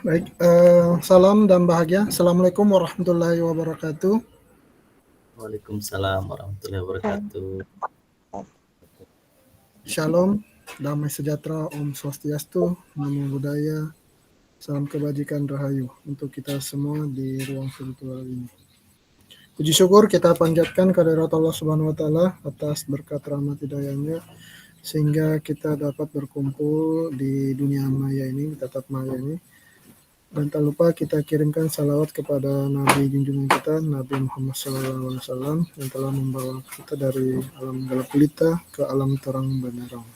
Baik, salam dan bahagia. Assalamualaikum warahmatullahi wabarakatuh. Waalaikumsalam warahmatullahi wabarakatuh. Shalom, damai sejahtera, Om Swastiastu, Namo Buddhaya, salam kebajikan rahayu untuk kita semua di ruang virtual ini. Puji syukur kita panjatkan kehadirat Allah Subhanahu wa taala atas berkat rahmat hidayahnya sehingga kita dapat berkumpul di dunia maya ini, tatap maya ini. Dan tak lupa kita kirimkan salawat kepada Nabi junjungan kita, Nabi Muhammad SAW, yang telah membawa kita dari alam gelap gulita ke alam terang benderang.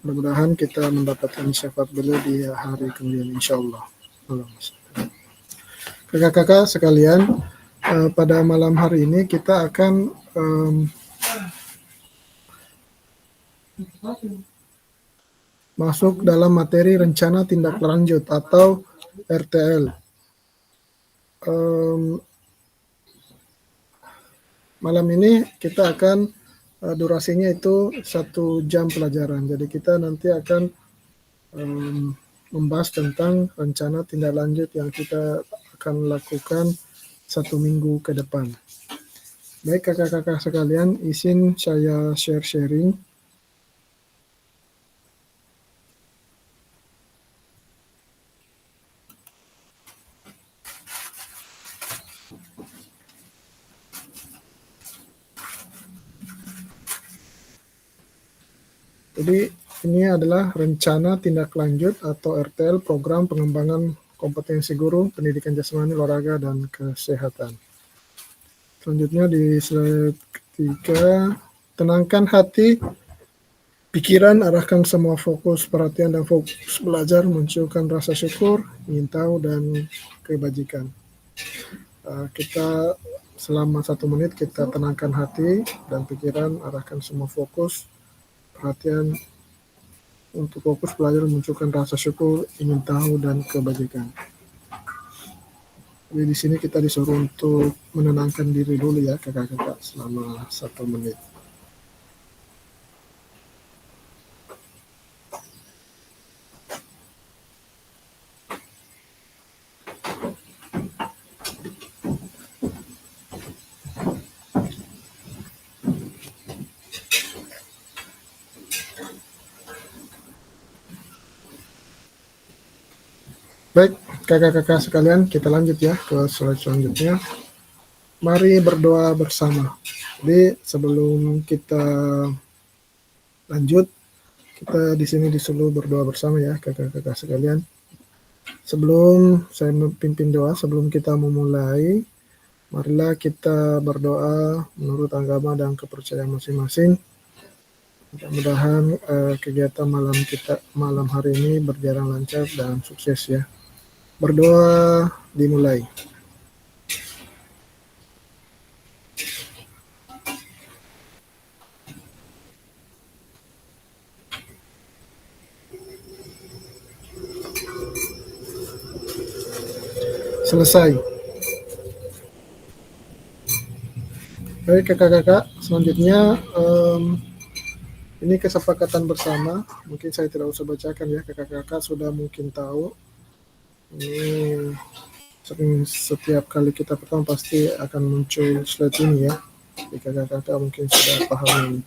Mudah-mudahan kita mendapatkan syafaat beliau di hari kemudian, insya Allah. Kakak-kakak sekalian, pada malam hari ini kita akan masuk dalam materi rencana tindak lanjut atau RTL. Malam ini kita akan durasinya itu 1 jam pelajaran. Jadi kita nanti akan membahas tentang rencana tindak lanjut yang kita akan lakukan 1 minggu ke depan. Baik kakak-kakak sekalian, izin saya sharing. Jadi ini adalah rencana tindak lanjut atau RTL, program pengembangan kompetensi guru, pendidikan jasmani, olahraga, dan kesehatan. Selanjutnya di slide ketiga, tenangkan hati, pikiran, arahkan semua fokus perhatian dan fokus belajar, munculkan rasa syukur, ingin tahu, dan kebajikan. Kita selama 1 menit kita tenangkan hati dan pikiran, arahkan semua fokus perhatian untuk fokus belajar, munculkan rasa syukur, ingin tahu, dan kebajikan. Jadi di sini kita disuruh untuk menenangkan diri dulu ya kakak-kakak selama 1 menit. Baik, kakak-kakak sekalian, kita lanjut ya ke slide selanjutnya. Mari berdoa bersama. Jadi sebelum kita lanjut, kita di sini disuruh berdoa bersama ya kakak-kakak sekalian. Sebelum saya memimpin doa, sebelum kita memulai, marilah kita berdoa menurut agama dan kepercayaan masing-masing. Mudah-mudahan kegiatan malam hari ini berjalan lancar dan sukses ya. Berdoa dimulai. Selesai. Baik kakak-kakak, selanjutnya ini kesepakatan bersama. Mungkin saya tidak usah bacakan ya, kakak-kakak sudah mungkin tahu. Ini setiap kali kita pertama pasti akan muncul slide ini ya. Jadi kakak-kakak mungkin sudah paham ini.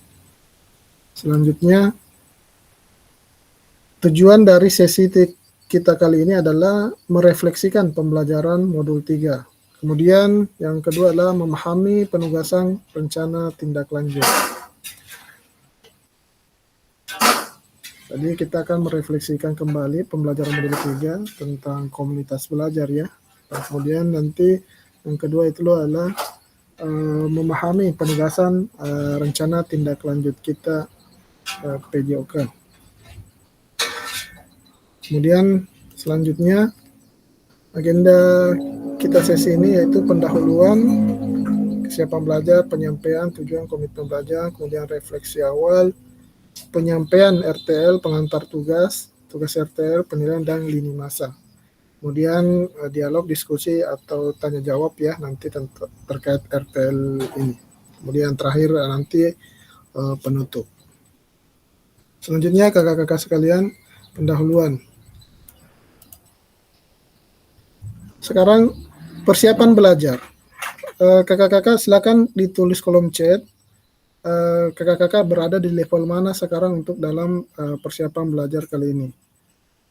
Selanjutnya, tujuan dari sesi kita kali ini adalah merefleksikan pembelajaran modul 3. Kemudian yang kedua adalah memahami penugasan rencana tindak lanjut. Jadi kita akan merefleksikan kembali pembelajaran modul 3 tentang komunitas belajar ya. Dan kemudian nanti yang kedua itu adalah memahami penugasan rencana tindak lanjut kita PJOK. Kemudian selanjutnya agenda kita sesi ini yaitu pendahuluan, kesiapan belajar, penyampaian tujuan komitmen belajar, kemudian refleksi awal, penyampaian RTL, pengantar tugas RTL, penilaian, dan lini masa. Kemudian dialog, diskusi, atau tanya jawab ya nanti terkait RTL ini. Kemudian terakhir nanti penutup. Selanjutnya kakak-kakak sekalian, pendahuluan. Sekarang persiapan belajar. Kakak-kakak silakan ditulis kolom chat. Kakak-kakak berada di level mana sekarang untuk dalam persiapan belajar kali ini?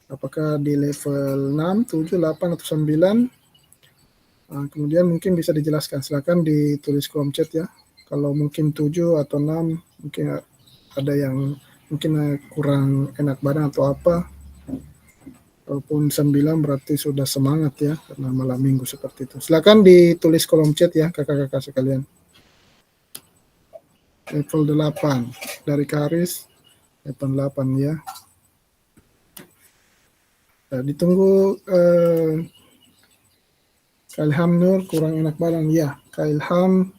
Apakah di level 6, 7, 8, atau 9? Kemudian mungkin bisa dijelaskan. Silakan ditulis kolom chat ya. Kalau mungkin 7 atau 6, mungkin ada yang mungkin kurang enak badan atau apa. Walaupun 9 berarti sudah semangat ya, karena malam minggu seperti itu. Silakan ditulis kolom chat ya kakak-kakak sekalian. Level 8 dari Karis, level 8 ya. Nah, ditunggu Kak Ilham Nur kurang enak badan. Ya, Kak Ilham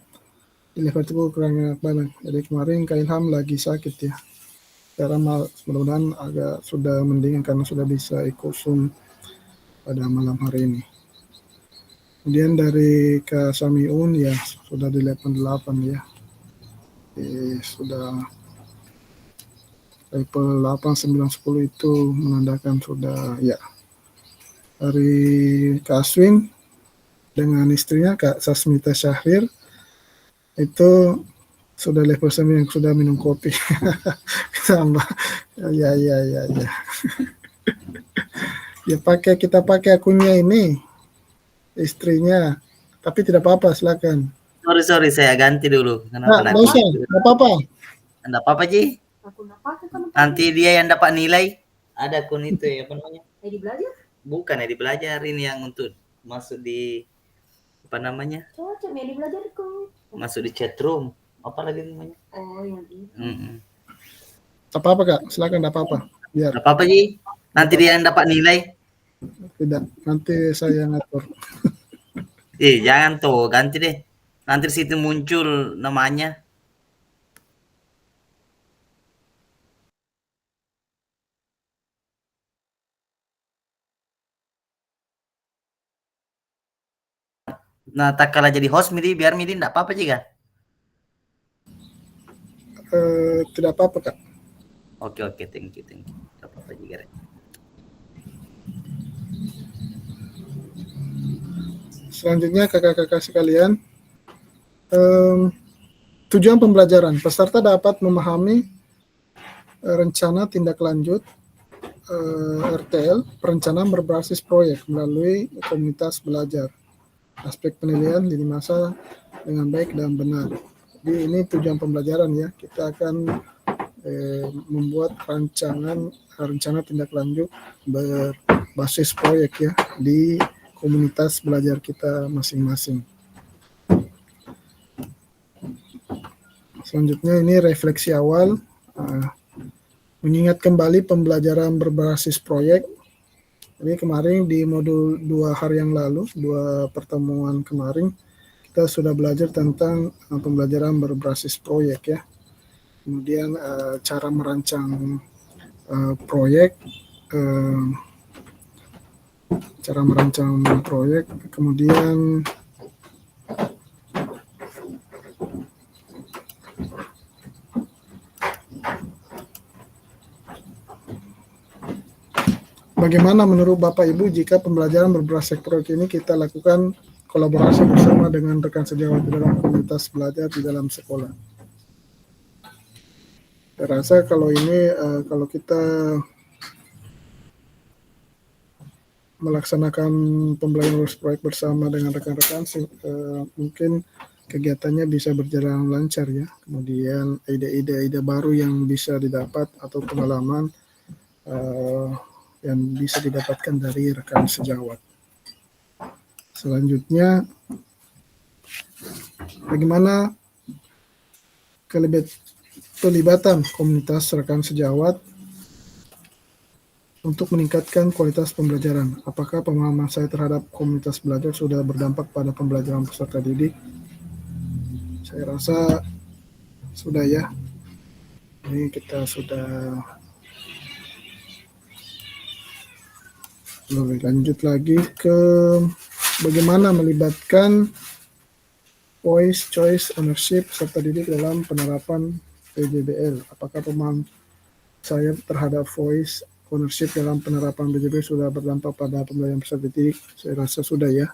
di level 10 kurang enak badan. Jadi kemarin Kak Ilham lagi sakit ya. Sekarang mudah-mudahan agak sudah mendingan karena sudah bisa ikut Zoom pada malam hari ini. Kemudian dari Kak Samiun ya sudah di level 8 ya. Sudah level 8, 9, 10 itu menandakan sudah ya. Dari Kak Aswin dengan istrinya Kak Sasmita Syahrir itu sudah level 9, sudah minum kopi sama ya. Ya kita pakai akunnya ini istrinya, tapi tidak apa-apa, silakan. Sorry, saya ganti dulu. Kenapa Nggak usah, nggak apa-apa. Nggak apa-apa, Ji. Nanti dia yang dapat nilai. Ada akun itu ya, apa namanya? Edi belajar? Bukan Edi belajar, ini yang untuk masuk di apa namanya? Cocok Edi belajar kok. Masuk di chat room. Apa lagi namanya? Oh, yang itu. Apa-apa Kak, silakan, nggak apa-apa. Biar. Nggak apa-apa, Ji. Nanti dia yang dapat nilai. Tidak, nanti saya ngatur. Jangan tuh, ganti deh. Nanti di situ muncul namanya. Nah, tak kalah jadi host Midi, biar Midi enggak apa-apa juga. Tidak apa-apa Kak. Oke, thank you. Enggak apa-apa juga. Selanjutnya kakak-kakak sekalian, tujuan pembelajaran. Peserta dapat memahami rencana tindak lanjut RTL, perencanaan berbasis proyek melalui komunitas belajar. Aspek penilaian lini masa dengan baik dan benar. Jadi ini tujuan pembelajaran ya. Kita akan membuat rencana tindak lanjut berbasis proyek ya di komunitas belajar kita masing-masing. Selanjutnya ini refleksi awal, mengingat kembali pembelajaran berbasis proyek. Jadi kemarin di modul 2 hari yang lalu, 2 pertemuan kemarin, kita sudah belajar tentang pembelajaran berbasis proyek ya. Kemudian cara merancang proyek, kemudian bagaimana menurut Bapak Ibu jika pembelajaran berbasis proyek ini kita lakukan kolaborasi bersama dengan rekan sejawat di dalam komunitas belajar di dalam sekolah? Saya rasa kalau ini kalau kita melaksanakan pembelajaran proyek bersama dengan rekan-rekan, mungkin kegiatannya bisa berjalan lancar ya. Kemudian ide-ide baru yang bisa didapat atau pengalaman yang bisa didapatkan dari rekan sejawat. Selanjutnya, bagaimana pelibatan komunitas rekan sejawat untuk meningkatkan kualitas pembelajaran? Apakah pemahaman saya terhadap komunitas belajar sudah berdampak pada pembelajaran peserta didik? Saya rasa sudah ya. Ini kita sudah lanjut lagi ke bagaimana melibatkan voice, choice, ownership peserta didik dalam penerapan PJBL. Apakah pemahaman saya terhadap voice, ownership dalam penerapan BJB sudah berdampak pada pembelajaran peserta didik? Saya rasa sudah ya.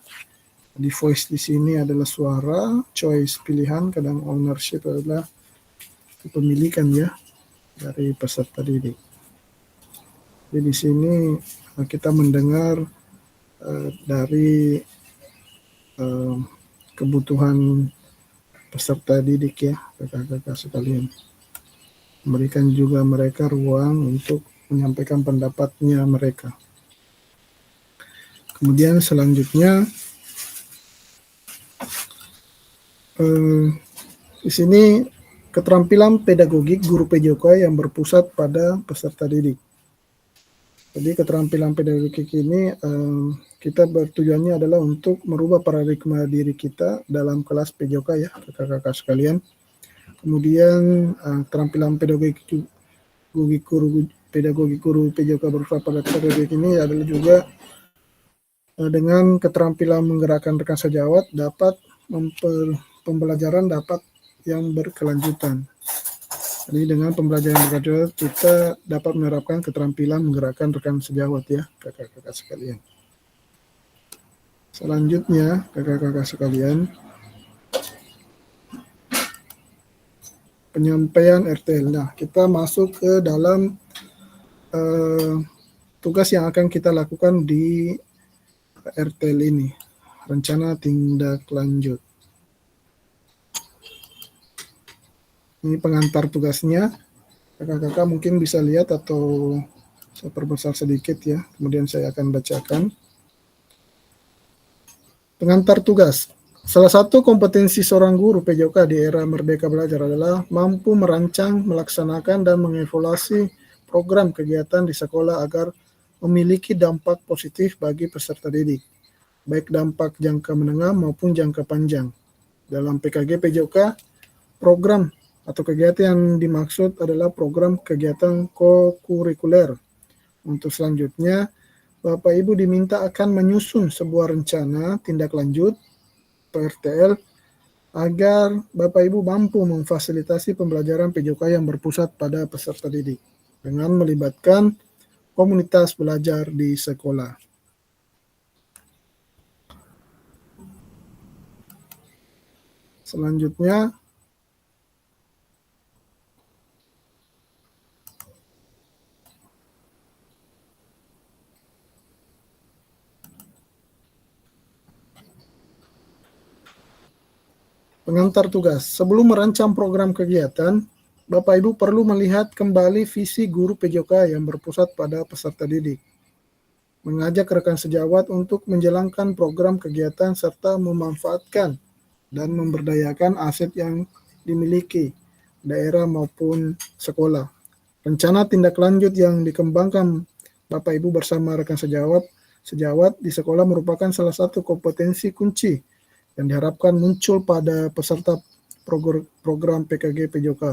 Di voice di sini adalah suara, choice pilihan, kadang ownership adalah kepemilikan ya dari peserta didik. Jadi di sini kita mendengar dari kebutuhan peserta didik ya, kakak-kakak sekalian. Memberikan juga mereka ruang untuk menyampaikan pendapatnya mereka. Kemudian selanjutnya di sini keterampilan pedagogik guru PJOK yang berpusat pada peserta didik. Jadi keterampilan pedagogik ini kita bertujuannya adalah untuk merubah paradigma diri kita dalam kelas PJOK ya, kakak-kakak sekalian. Kemudian keterampilan pedagogik guru PJOK berpusat pada peserta didik ini adalah juga dengan keterampilan menggerakkan rekan sejawat dapat pembelajaran dapat yang berkelanjutan. Jadi dengan pembelajaran berkelanjutan kita dapat menerapkan keterampilan menggerakkan rekan sejawat ya, kakak-kakak sekalian. Selanjutnya, kakak-kakak sekalian, penyampaian RTL. Nah, kita masuk ke dalam tugas yang akan kita lakukan di RTL ini, rencana tindak lanjut. Ini pengantar tugasnya, kakak-kakak mungkin bisa lihat atau saya perbesar sedikit ya, kemudian saya akan bacakan. Pengantar tugas. Salah satu kompetensi seorang guru PJOK di era Merdeka Belajar adalah mampu merancang, melaksanakan, dan mengevaluasi program kegiatan di sekolah agar memiliki dampak positif bagi peserta didik, baik dampak jangka menengah maupun jangka panjang. Dalam PKG PJOK, program atau kegiatan yang dimaksud adalah program kegiatan kokurikuler. Untuk selanjutnya, Bapak Ibu diminta akan menyusun sebuah rencana tindak lanjut PRTL agar Bapak Ibu mampu memfasilitasi pembelajaran PJOK yang berpusat pada peserta didik dengan melibatkan komunitas belajar di sekolah. Selanjutnya, pengantar tugas. Sebelum merancang program kegiatan, Bapak Ibu perlu melihat kembali visi guru PJOK yang berpusat pada peserta didik. Mengajak rekan sejawat untuk menjalankan program kegiatan serta memanfaatkan dan memberdayakan aset yang dimiliki daerah maupun sekolah. Rencana tindak lanjut yang dikembangkan Bapak Ibu bersama rekan sejawat di sekolah merupakan salah satu kompetensi kunci yang diharapkan muncul pada peserta program PKG PJOK.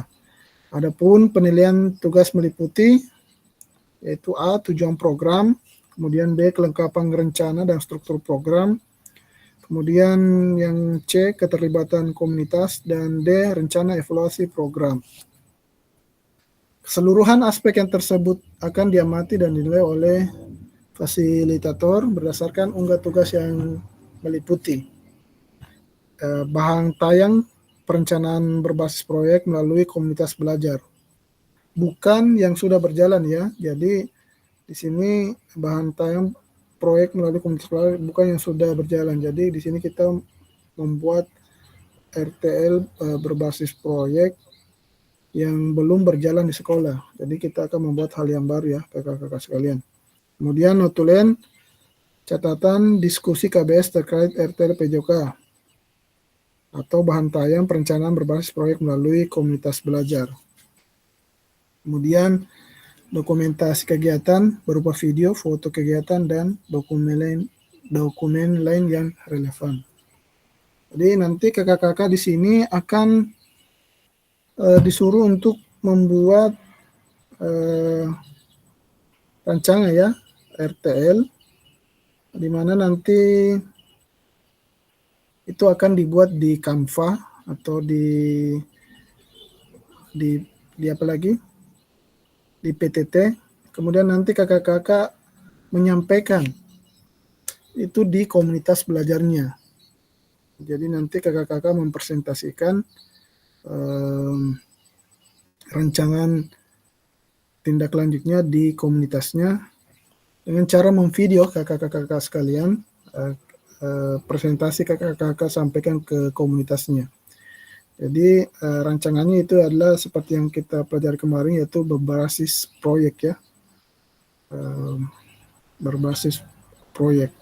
Adapun penilaian tugas meliputi yaitu A. Tujuan program, kemudian B. Kelengkapan rencana dan struktur program, kemudian yang C. Keterlibatan komunitas, dan D. Rencana evaluasi program. Keseluruhan aspek yang tersebut akan diamati dan dinilai oleh fasilitator berdasarkan unggah tugas yang meliputi bahan tayang perencanaan berbasis proyek melalui komunitas belajar, bukan yang sudah berjalan ya. Jadi di sini bahan tayang proyek melalui komunitas belajar bukan yang sudah berjalan. Jadi di sini kita membuat RTL berbasis proyek yang belum berjalan di sekolah. Jadi kita akan membuat hal yang baru ya kakak-kakak sekalian. Kemudian notulen catatan diskusi KBS terkait RTL PJOK atau bahan tayang perencanaan berbasis proyek melalui komunitas belajar. Kemudian dokumentasi kegiatan berupa video, foto kegiatan, dan dokumen lain yang relevan. Jadi nanti kakak-kakak di sini akan disuruh untuk membuat rancangan ya RTL, di mana nanti itu akan dibuat di Canva atau di apa lagi? Di PTT. Kemudian nanti kakak-kakak menyampaikan itu di komunitas belajarnya. Jadi nanti kakak-kakak mempresentasikan rancangan tindak lanjutnya di komunitasnya dengan cara memvideo kakak-kakak sekalian, presentasi kakak-kakak sampaikan ke komunitasnya. Jadi rancangannya itu adalah seperti yang kita pelajari kemarin, yaitu berbasis proyek ya, berbasis proyek.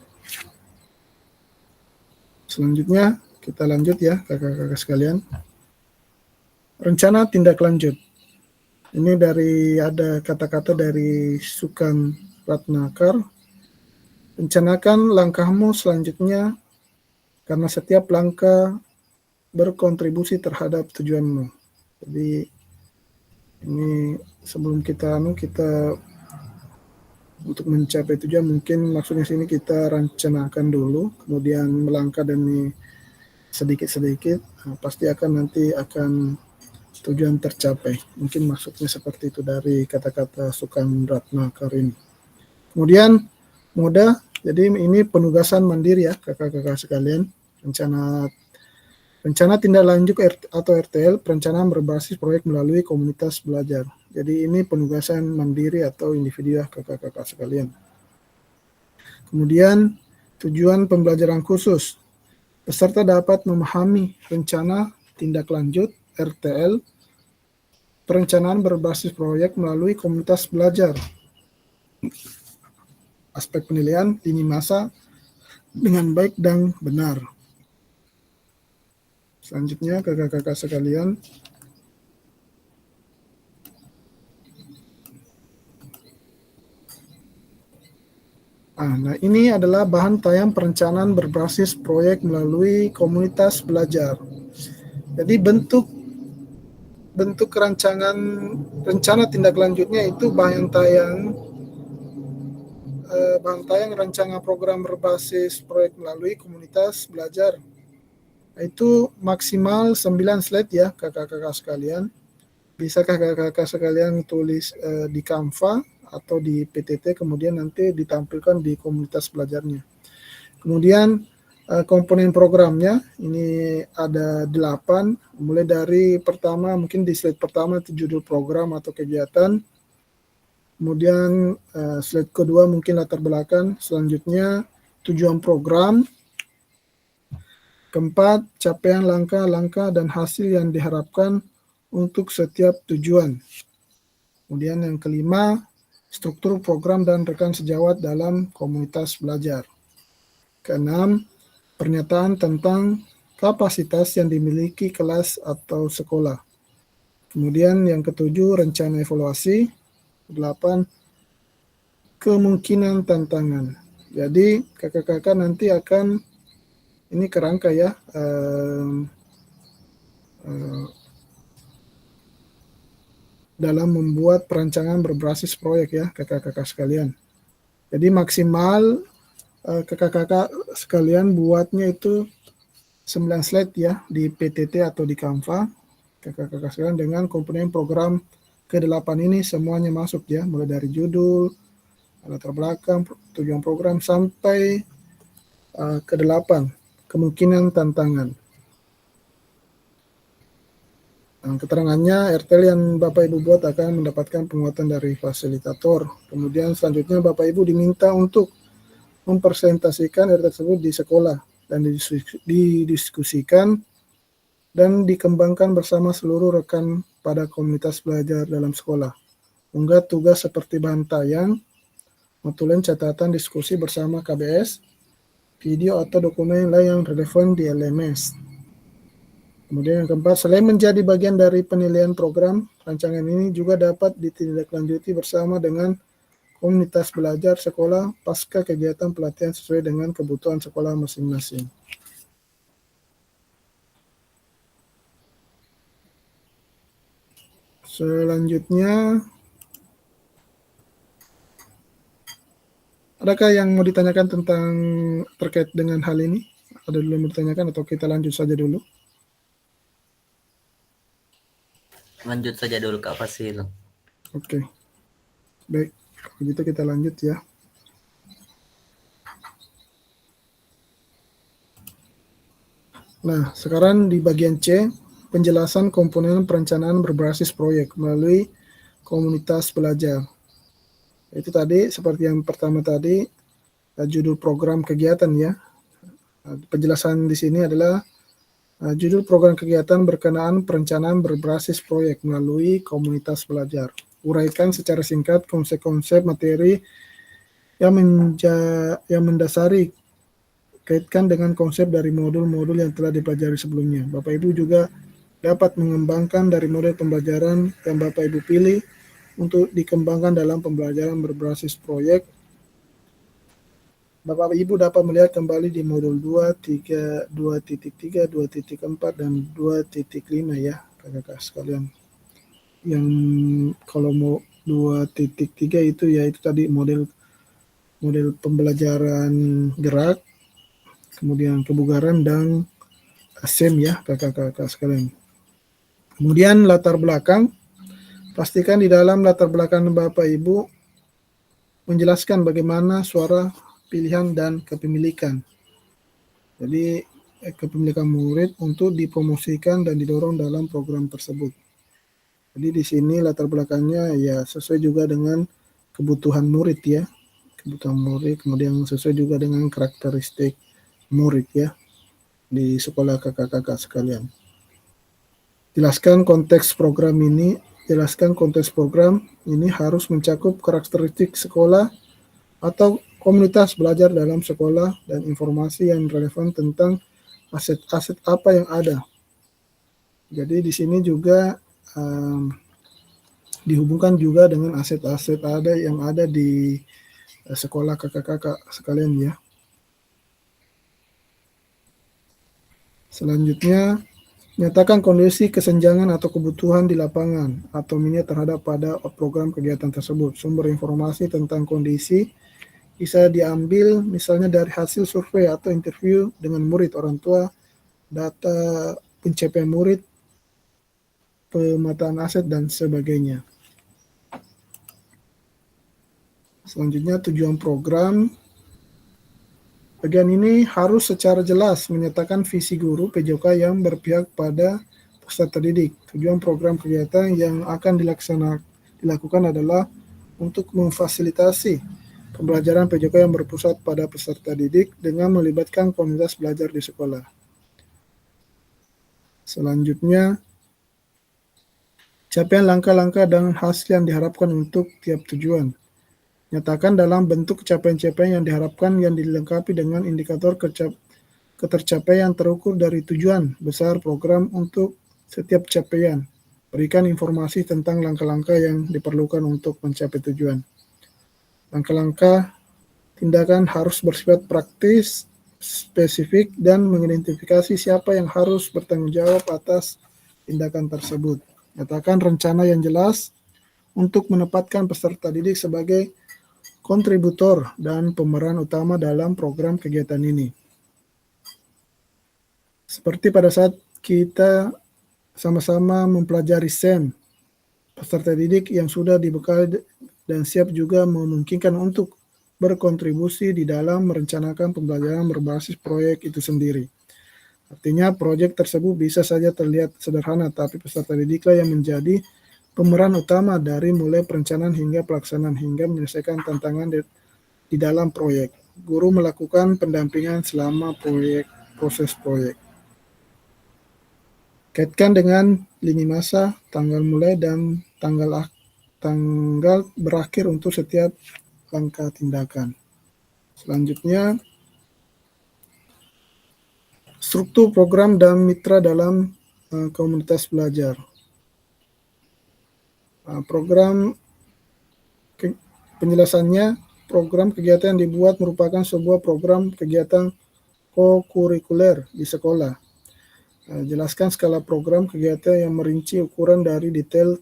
Selanjutnya kita lanjut ya kakak-kakak sekalian. Rencana tindak lanjut. Ini ada kata-kata dari Sukan Ratnakar. Rencanakan langkahmu selanjutnya karena setiap langkah berkontribusi terhadap tujuanmu. Jadi ini sebelum kita untuk mencapai tujuan, mungkin maksudnya sini kita rencanakan dulu, kemudian melangkah demi sedikit-sedikit, pasti nanti akan tujuan tercapai. Mungkin maksudnya seperti itu dari kata-kata Sukan Ratnakar ini. Kemudian mudah, jadi ini penugasan mandiri ya kakak-kakak sekalian. Rencana tindak lanjut atau RTL, perencanaan berbasis proyek melalui komunitas belajar. Jadi ini penugasan mandiri atau individu ya kakak-kakak sekalian. Kemudian tujuan pembelajaran khusus. Peserta dapat memahami rencana tindak lanjut RTL, perencanaan berbasis proyek melalui komunitas belajar. Aspek penilaian lini masa dengan baik dan benar. Selanjutnya kakak-kakak sekalian, nah ini adalah bahan tayang perencanaan berbasis proyek melalui komunitas belajar. Jadi bentuk rencana tindak lanjutnya itu bahan tayang rencana program berbasis proyek melalui komunitas belajar. Itu maksimal 9 slide ya kakak-kakak sekalian. Bisa kakak-kakak sekalian tulis di Canva atau di PTT, kemudian nanti ditampilkan di komunitas belajarnya. Kemudian komponen programnya ini ada 8, mulai dari pertama, mungkin di slide pertama itu judul program atau kegiatan. Kemudian slide kedua mungkin latar belakang, selanjutnya tujuan program. Keempat, capaian langkah-langkah dan hasil yang diharapkan untuk setiap tujuan. Kemudian yang kelima, struktur program dan rekan sejawat dalam komunitas belajar. Keenam, pernyataan tentang kapasitas yang dimiliki kelas atau sekolah. Kemudian yang ketujuh, rencana evaluasi. 8, kemungkinan tantangan. Jadi kakak-kakak nanti akan ini kerangka ya, dalam membuat perancangan berbasis proyek ya kakak-kakak sekalian. Jadi maksimal kakak-kakak sekalian buatnya itu 9 slide ya di PTT atau di Canva kakak-kakak sekalian, dengan komponen program ke-8 ini semuanya masuk ya, mulai dari judul, latar belakang, tujuan program sampai ke-8, kemungkinan tantangan. Keterangannya RTL yang Bapak Ibu buat akan mendapatkan penguatan dari fasilitator. Kemudian selanjutnya Bapak Ibu diminta untuk mempresentasikan RTL tersebut di sekolah dan didiskusikan dan dikembangkan bersama seluruh rekan pada komunitas belajar dalam sekolah. Unggah tugas seperti bahan tayang, notulen catatan diskusi bersama KBS, video atau dokumen lain yang relevan di LMS. Kemudian yang keempat, selain menjadi bagian dari penilaian program, rancangan ini juga dapat ditindaklanjuti bersama dengan komunitas belajar sekolah pasca kegiatan pelatihan sesuai dengan kebutuhan sekolah masing-masing. Selanjutnya, adakah yang mau ditanyakan terkait dengan hal ini? Ada dulu yang mau ditanyakan atau kita lanjut saja dulu? Lanjut saja dulu Kak Fasil. Oke. Baik. Begitu kita lanjut ya. Nah, sekarang di bagian C, penjelasan komponen perencanaan berbasis proyek melalui komunitas belajar. Itu tadi seperti yang pertama tadi, judul program kegiatan ya. Penjelasan di sini adalah judul program kegiatan berkenaan perencanaan berbasis proyek melalui komunitas belajar. Uraikan secara singkat konsep-konsep materi yang mendasari, kaitkan dengan konsep dari modul-modul yang telah dipelajari sebelumnya. Bapak Ibu juga dapat mengembangkan dari model pembelajaran yang Bapak Ibu pilih untuk dikembangkan dalam pembelajaran berbasis proyek. Bapak Ibu dapat melihat kembali di modul 2, 3, 2.3, 2.4, dan 2.5 ya, kakak-kakak sekalian. Yang kalau mau 2.3 itu ya itu tadi model pembelajaran gerak, kemudian kebugaran dan SEM ya, kakak-kakak sekalian. Kemudian latar belakang, pastikan di dalam latar belakang Bapak Ibu menjelaskan bagaimana suara pilihan dan kepemilikan. Jadi kepemilikan murid untuk dipromosikan dan didorong dalam program tersebut. Jadi di sini latar belakangnya ya sesuai juga dengan kebutuhan murid ya. Kebutuhan murid, kemudian sesuai juga dengan karakteristik murid ya di sekolah kakak-kakak sekalian. Jelaskan konteks program ini harus mencakup karakteristik sekolah atau komunitas belajar dalam sekolah dan informasi yang relevan tentang aset-aset apa yang ada. Jadi di sini juga dihubungkan juga dengan aset-aset yang ada di sekolah kakak-kakak sekalian ya. Selanjutnya, nyatakan kondisi kesenjangan atau kebutuhan di lapangan atau minat terhadap pada program kegiatan tersebut. Sumber informasi tentang kondisi bisa diambil misalnya dari hasil survei atau interview dengan murid, orang tua, data pencapaian murid, pemetaan aset, dan sebagainya. Selanjutnya, tujuan program. Bagian ini harus secara jelas menyatakan visi guru PJK yang berpihak pada peserta didik. Tujuan program kegiatan yang akan dilakukan adalah untuk memfasilitasi pembelajaran PJK yang berpusat pada peserta didik dengan melibatkan komunitas belajar di sekolah. Selanjutnya, capaian langkah-langkah dan hasil yang diharapkan untuk tiap tujuan. Nyatakan dalam bentuk capaian-capaian yang diharapkan yang dilengkapi dengan indikator ketercapaian terukur dari tujuan besar program untuk setiap capaian. Berikan informasi tentang langkah-langkah yang diperlukan untuk mencapai tujuan. Langkah-langkah tindakan harus bersifat praktis, spesifik, dan mengidentifikasi siapa yang harus bertanggung jawab atas tindakan tersebut. Nyatakan rencana yang jelas untuk menempatkan peserta didik sebagai kontributor dan pemeran utama dalam program kegiatan ini. Seperti pada saat kita sama-sama mempelajari SEM, peserta didik yang sudah dibekali dan siap juga memungkinkan untuk berkontribusi di dalam merencanakan pembelajaran berbasis proyek itu sendiri. Artinya proyek tersebut bisa saja terlihat sederhana, tapi peserta didiklah yang menjadi pemeran utama dari mulai perencanaan hingga pelaksanaan hingga menyelesaikan tantangan di dalam proyek. Guru melakukan pendampingan selama proses proyek. Kaitkan dengan lini masa, tanggal mulai dan tanggal berakhir untuk setiap langkah tindakan. Selanjutnya, struktur program dan mitra dalam komunitas belajar. Program penjelasannya, program kegiatan yang dibuat merupakan sebuah program kegiatan co-kurikuler di sekolah. Jelaskan skala program kegiatan yang merinci ukuran dari detail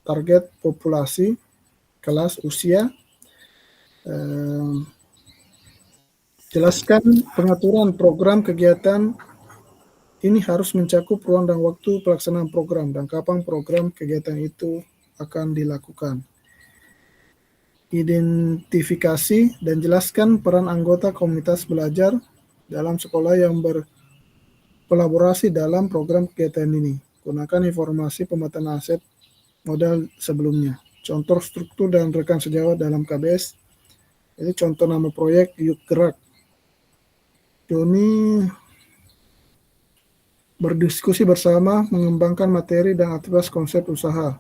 target populasi, kelas, usia. Jelaskan pengaturan program kegiatan ini harus mencakup ruang dan waktu pelaksanaan program dan kapan program kegiatan itu akan dilakukan. identifikasi dan jelaskan peran anggota komunitas belajar dalam sekolah yang berkolaborasi dalam program kegiatan ini. Gunakan informasi pemetaan aset modal sebelumnya. Contoh struktur dan rekan sejawat dalam KBS. Ini contoh nama proyek Yuk Gerak. Joni berdiskusi bersama, mengembangkan materi dan aktivitas konsep usaha.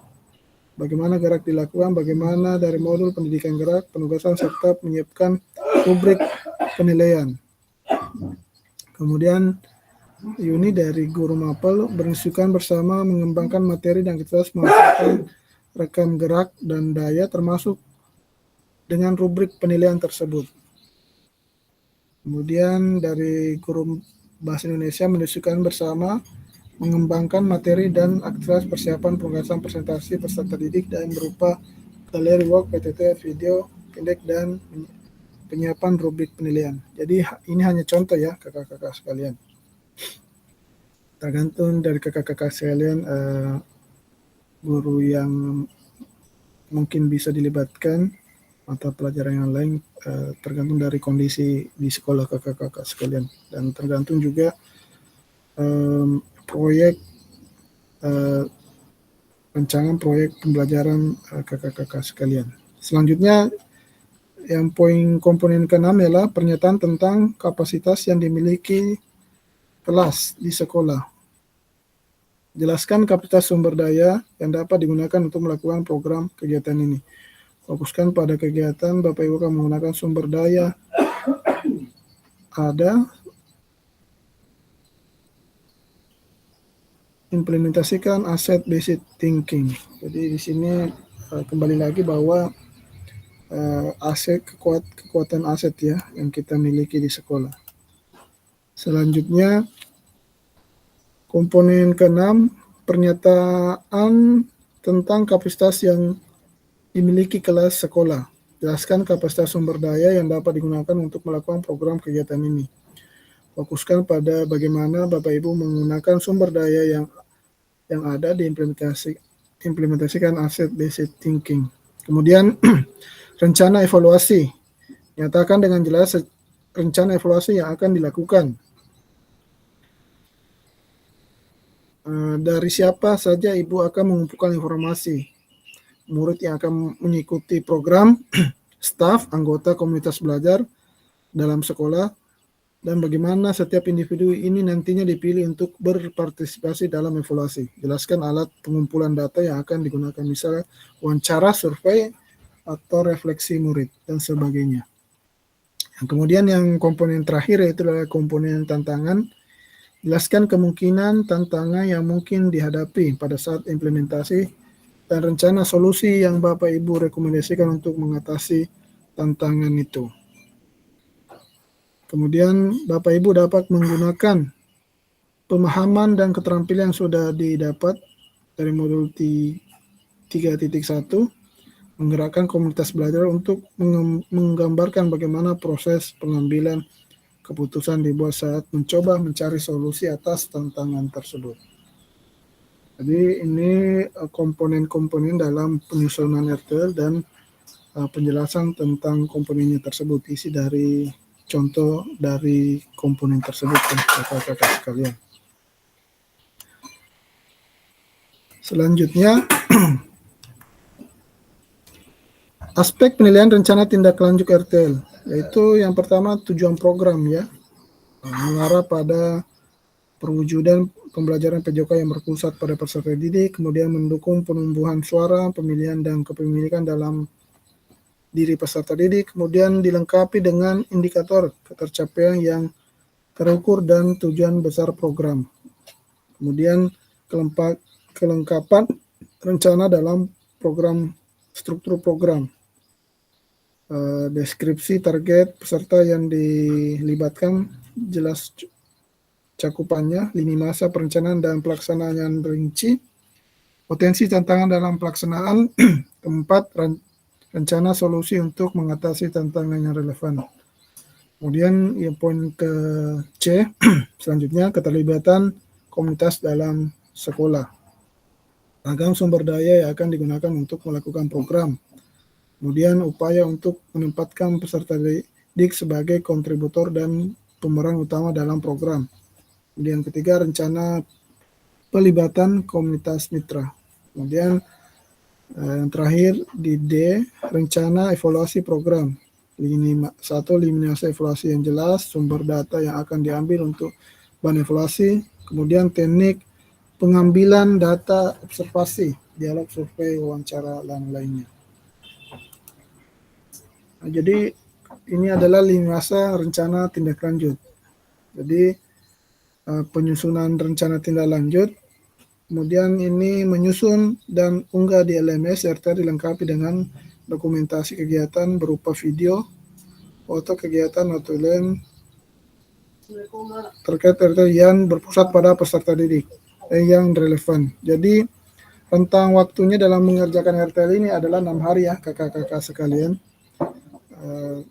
Bagaimana gerak dilakukan, bagaimana dari modul pendidikan gerak, penugasan, serta menyiapkan rubrik penilaian. Kemudian Yuni dari guru mapel berdiskusikan bersama, mengembangkan materi dan aktivitas menghasilkan rekam gerak dan daya termasuk dengan rubrik penilaian tersebut. Kemudian dari guru Bahasa Indonesia mendiskusikan bersama, mengembangkan materi dan aktivitas persiapan penugasan presentasi peserta didik dan berupa galeri work, PTT, video pendek, dan penyiapan rubrik penilaian. Jadi ini hanya contoh ya kakak-kakak sekalian. Tergantung dari kakak-kakak sekalian guru yang mungkin bisa dilibatkan mata pelajaran yang lain, tergantung dari kondisi di sekolah kakak-kakak sekalian, dan tergantung juga proyek rancangan proyek pembelajaran kakak-kakak sekalian. Selanjutnya yang poin komponen ke-6 ialah pernyataan tentang kapasitas yang dimiliki kelas di sekolah. Jelaskan kapasitas sumber daya yang dapat digunakan untuk melakukan program kegiatan ini. Fokuskan pada kegiatan Bapak Ibu akan menggunakan sumber daya ada, implementasikan asset based thinking. Jadi di sini kembali lagi bahwa aset kekuatan aset ya yang kita miliki di sekolah. Selanjutnya komponen ke-6 pernyataan tentang kapasitas yang dimiliki kelas sekolah. Jelaskan kapasitas sumber daya yang dapat digunakan untuk melakukan program kegiatan ini. Fokuskan pada bagaimana Bapak Ibu menggunakan sumber daya yang ada implementasikan asset based thinking. Kemudian rencana evaluasi. Nyatakan dengan jelas rencana evaluasi yang akan dilakukan. Dari siapa saja Ibu akan mengumpulkan informasi. Murid yang akan mengikuti program, staf, anggota komunitas belajar dalam sekolah, dan bagaimana setiap individu ini nantinya dipilih untuk berpartisipasi dalam evaluasi. Jelaskan alat pengumpulan data yang akan digunakan, misalnya wawancara, survei, atau refleksi murid, dan sebagainya. Kemudian yang komponen terakhir yaitu adalah komponen tantangan. Jelaskan kemungkinan tantangan yang mungkin dihadapi pada saat implementasi dan rencana solusi yang Bapak Ibu rekomendasikan untuk mengatasi tantangan itu. Kemudian Bapak Ibu dapat menggunakan pemahaman dan keterampilan yang sudah didapat dari modul 3.1, menggerakkan komunitas belajar untuk menggambarkan bagaimana proses pengambilan keputusan dibuat saat mencoba mencari solusi atas tantangan tersebut. Jadi ini komponen-komponen dalam penyusunan RTL dan penjelasan tentang komponennya tersebut, isi dari contoh dari komponen tersebut kakak-kakak sekalian. Selanjutnya aspek penilaian rencana tindak lanjut RTL, yaitu yang pertama tujuan program ya, mengarah pada perwujudan pembelajaran PJK yang berpusat pada peserta didik, kemudian mendukung penumbuhan suara, pemilihan dan kepemilikan dalam diri peserta didik, kemudian dilengkapi dengan indikator ketercapaian yang terukur dan tujuan besar program. Kemudian kelengkapan rencana dalam program, struktur program, deskripsi target peserta yang dilibatkan, jelas cakupannya, lini masa perencanaan dan pelaksanaan yang rinci, potensi tantangan dalam pelaksanaan, keempat, rencana solusi untuk mengatasi tantangan yang relevan. Kemudian yang poin ke C, selanjutnya keterlibatan komunitas dalam sekolah. Ragam sumber daya yang akan digunakan untuk melakukan program. Kemudian upaya untuk menempatkan peserta didik sebagai kontributor dan pemeran utama dalam program. Kemudian ketiga, rencana pelibatan komunitas mitra. Kemudian yang terakhir di D, rencana evaluasi program. Satu, eliminasi evaluasi yang jelas, sumber data yang akan diambil untuk bahan evaluasi. Kemudian teknik pengambilan data observasi, dialog, survei, wawancara, dan lainnya. Nah, jadi ini adalah lini masa rencana tindak lanjut. Jadi penyusunan rencana tindak lanjut, kemudian ini menyusun dan unggah di LMS serta dilengkapi dengan dokumentasi kegiatan berupa video, foto kegiatan atau lain terkait RT yang berpusat pada peserta didik yang relevan. Jadi rentang waktunya dalam mengerjakan RTL ini adalah 6 hari ya kakak-kakak sekalian.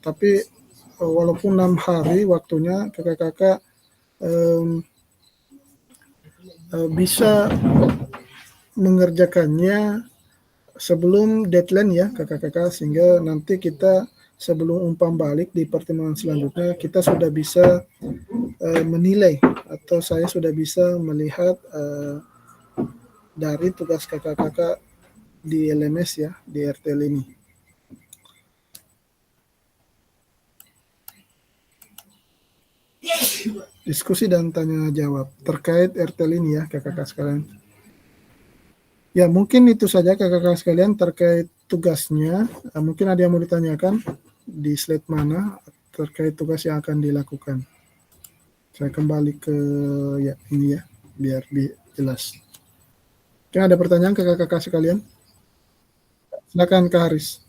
Tapi walaupun 6 hari waktunya, kakak-kakak bisa mengerjakannya sebelum deadline ya kakak-kakak, sehingga nanti kita sebelum umpan balik di pertemuan selanjutnya kita sudah bisa menilai, atau saya sudah bisa melihat dari tugas kakak-kakak di LMS ya, di RTL ini. Diskusi dan tanya jawab terkait RTL ini ya kakak-kakak sekalian. Ya mungkin itu saja kakak-kakak sekalian terkait tugasnya. Mungkin ada yang mau ditanyakan di slide mana terkait tugas yang akan dilakukan. Saya kembali ke ya ini ya biar jelas. Mungkin ada pertanyaan kakak-kakak sekalian? Silakan Kak Haris.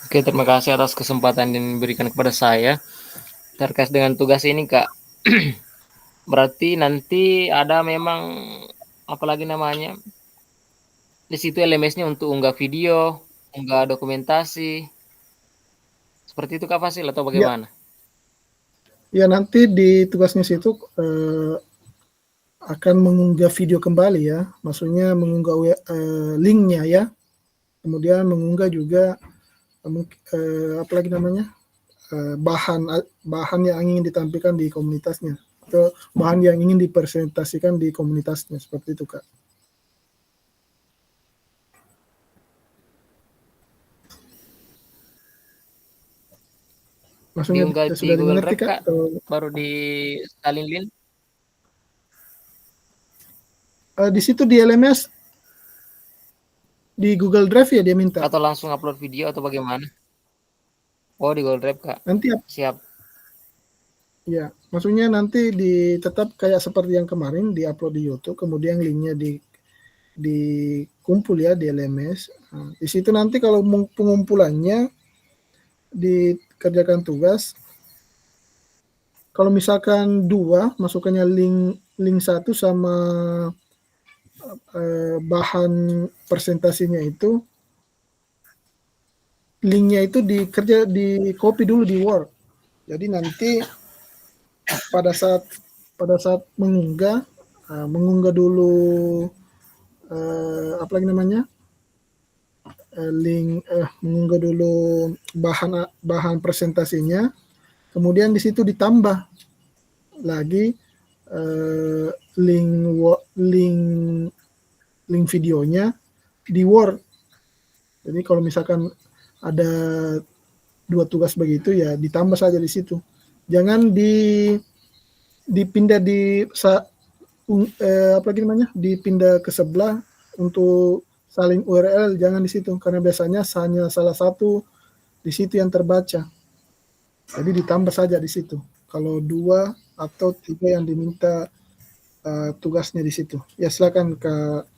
Oke, terima kasih atas kesempatan yang diberikan kepada saya terkait dengan tugas ini, Kak. Berarti nanti ada memang apalagi namanya di situ LMS-nya untuk unggah video, unggah dokumentasi. Seperti itu Kak Fasil atau bagaimana? Ya nanti di tugasnya situ akan mengunggah video kembali ya, maksudnya mengunggah linknya ya, kemudian mengunggah juga apalagi namanya bahan yang ingin ditampilkan di komunitasnya, atau bahan yang ingin dipresentasikan di komunitasnya, seperti itu Kak. Maksudnya Diunggah di sudah Google dimengerti Drive Kak, Kak? baru di salin link. Di situ di LMS di Google Drive ya dia minta. Atau langsung upload video atau bagaimana? Oh, di Google Drive Kak. Nanti siap. Ya, maksudnya nanti tetap kayak seperti yang kemarin di-upload di YouTube, kemudian linknya dikumpul ya di LMS. Nah, di situ nanti kalau pengumpulannya dikerjakan tugas, kalau misalkan 2, masukkannya link 1 sama bahan presentasinya itu, linknya itu di copy dulu di Word. Jadi nanti pada saat mengunggah dulu apa lagi namanya mengunggah dulu bahan presentasinya, kemudian di situ ditambah lagi link videonya di Word. Jadi kalau misalkan ada 2 tugas begitu ya ditambah saja di situ. Jangan dipindah dipindah ke sebelah untuk saling URL, jangan di situ karena biasanya hanya salah satu di situ yang terbaca. Jadi ditambah saja di situ. Kalau 2 atau 3 yang diminta tugasnya di situ. Ya silakan Kak.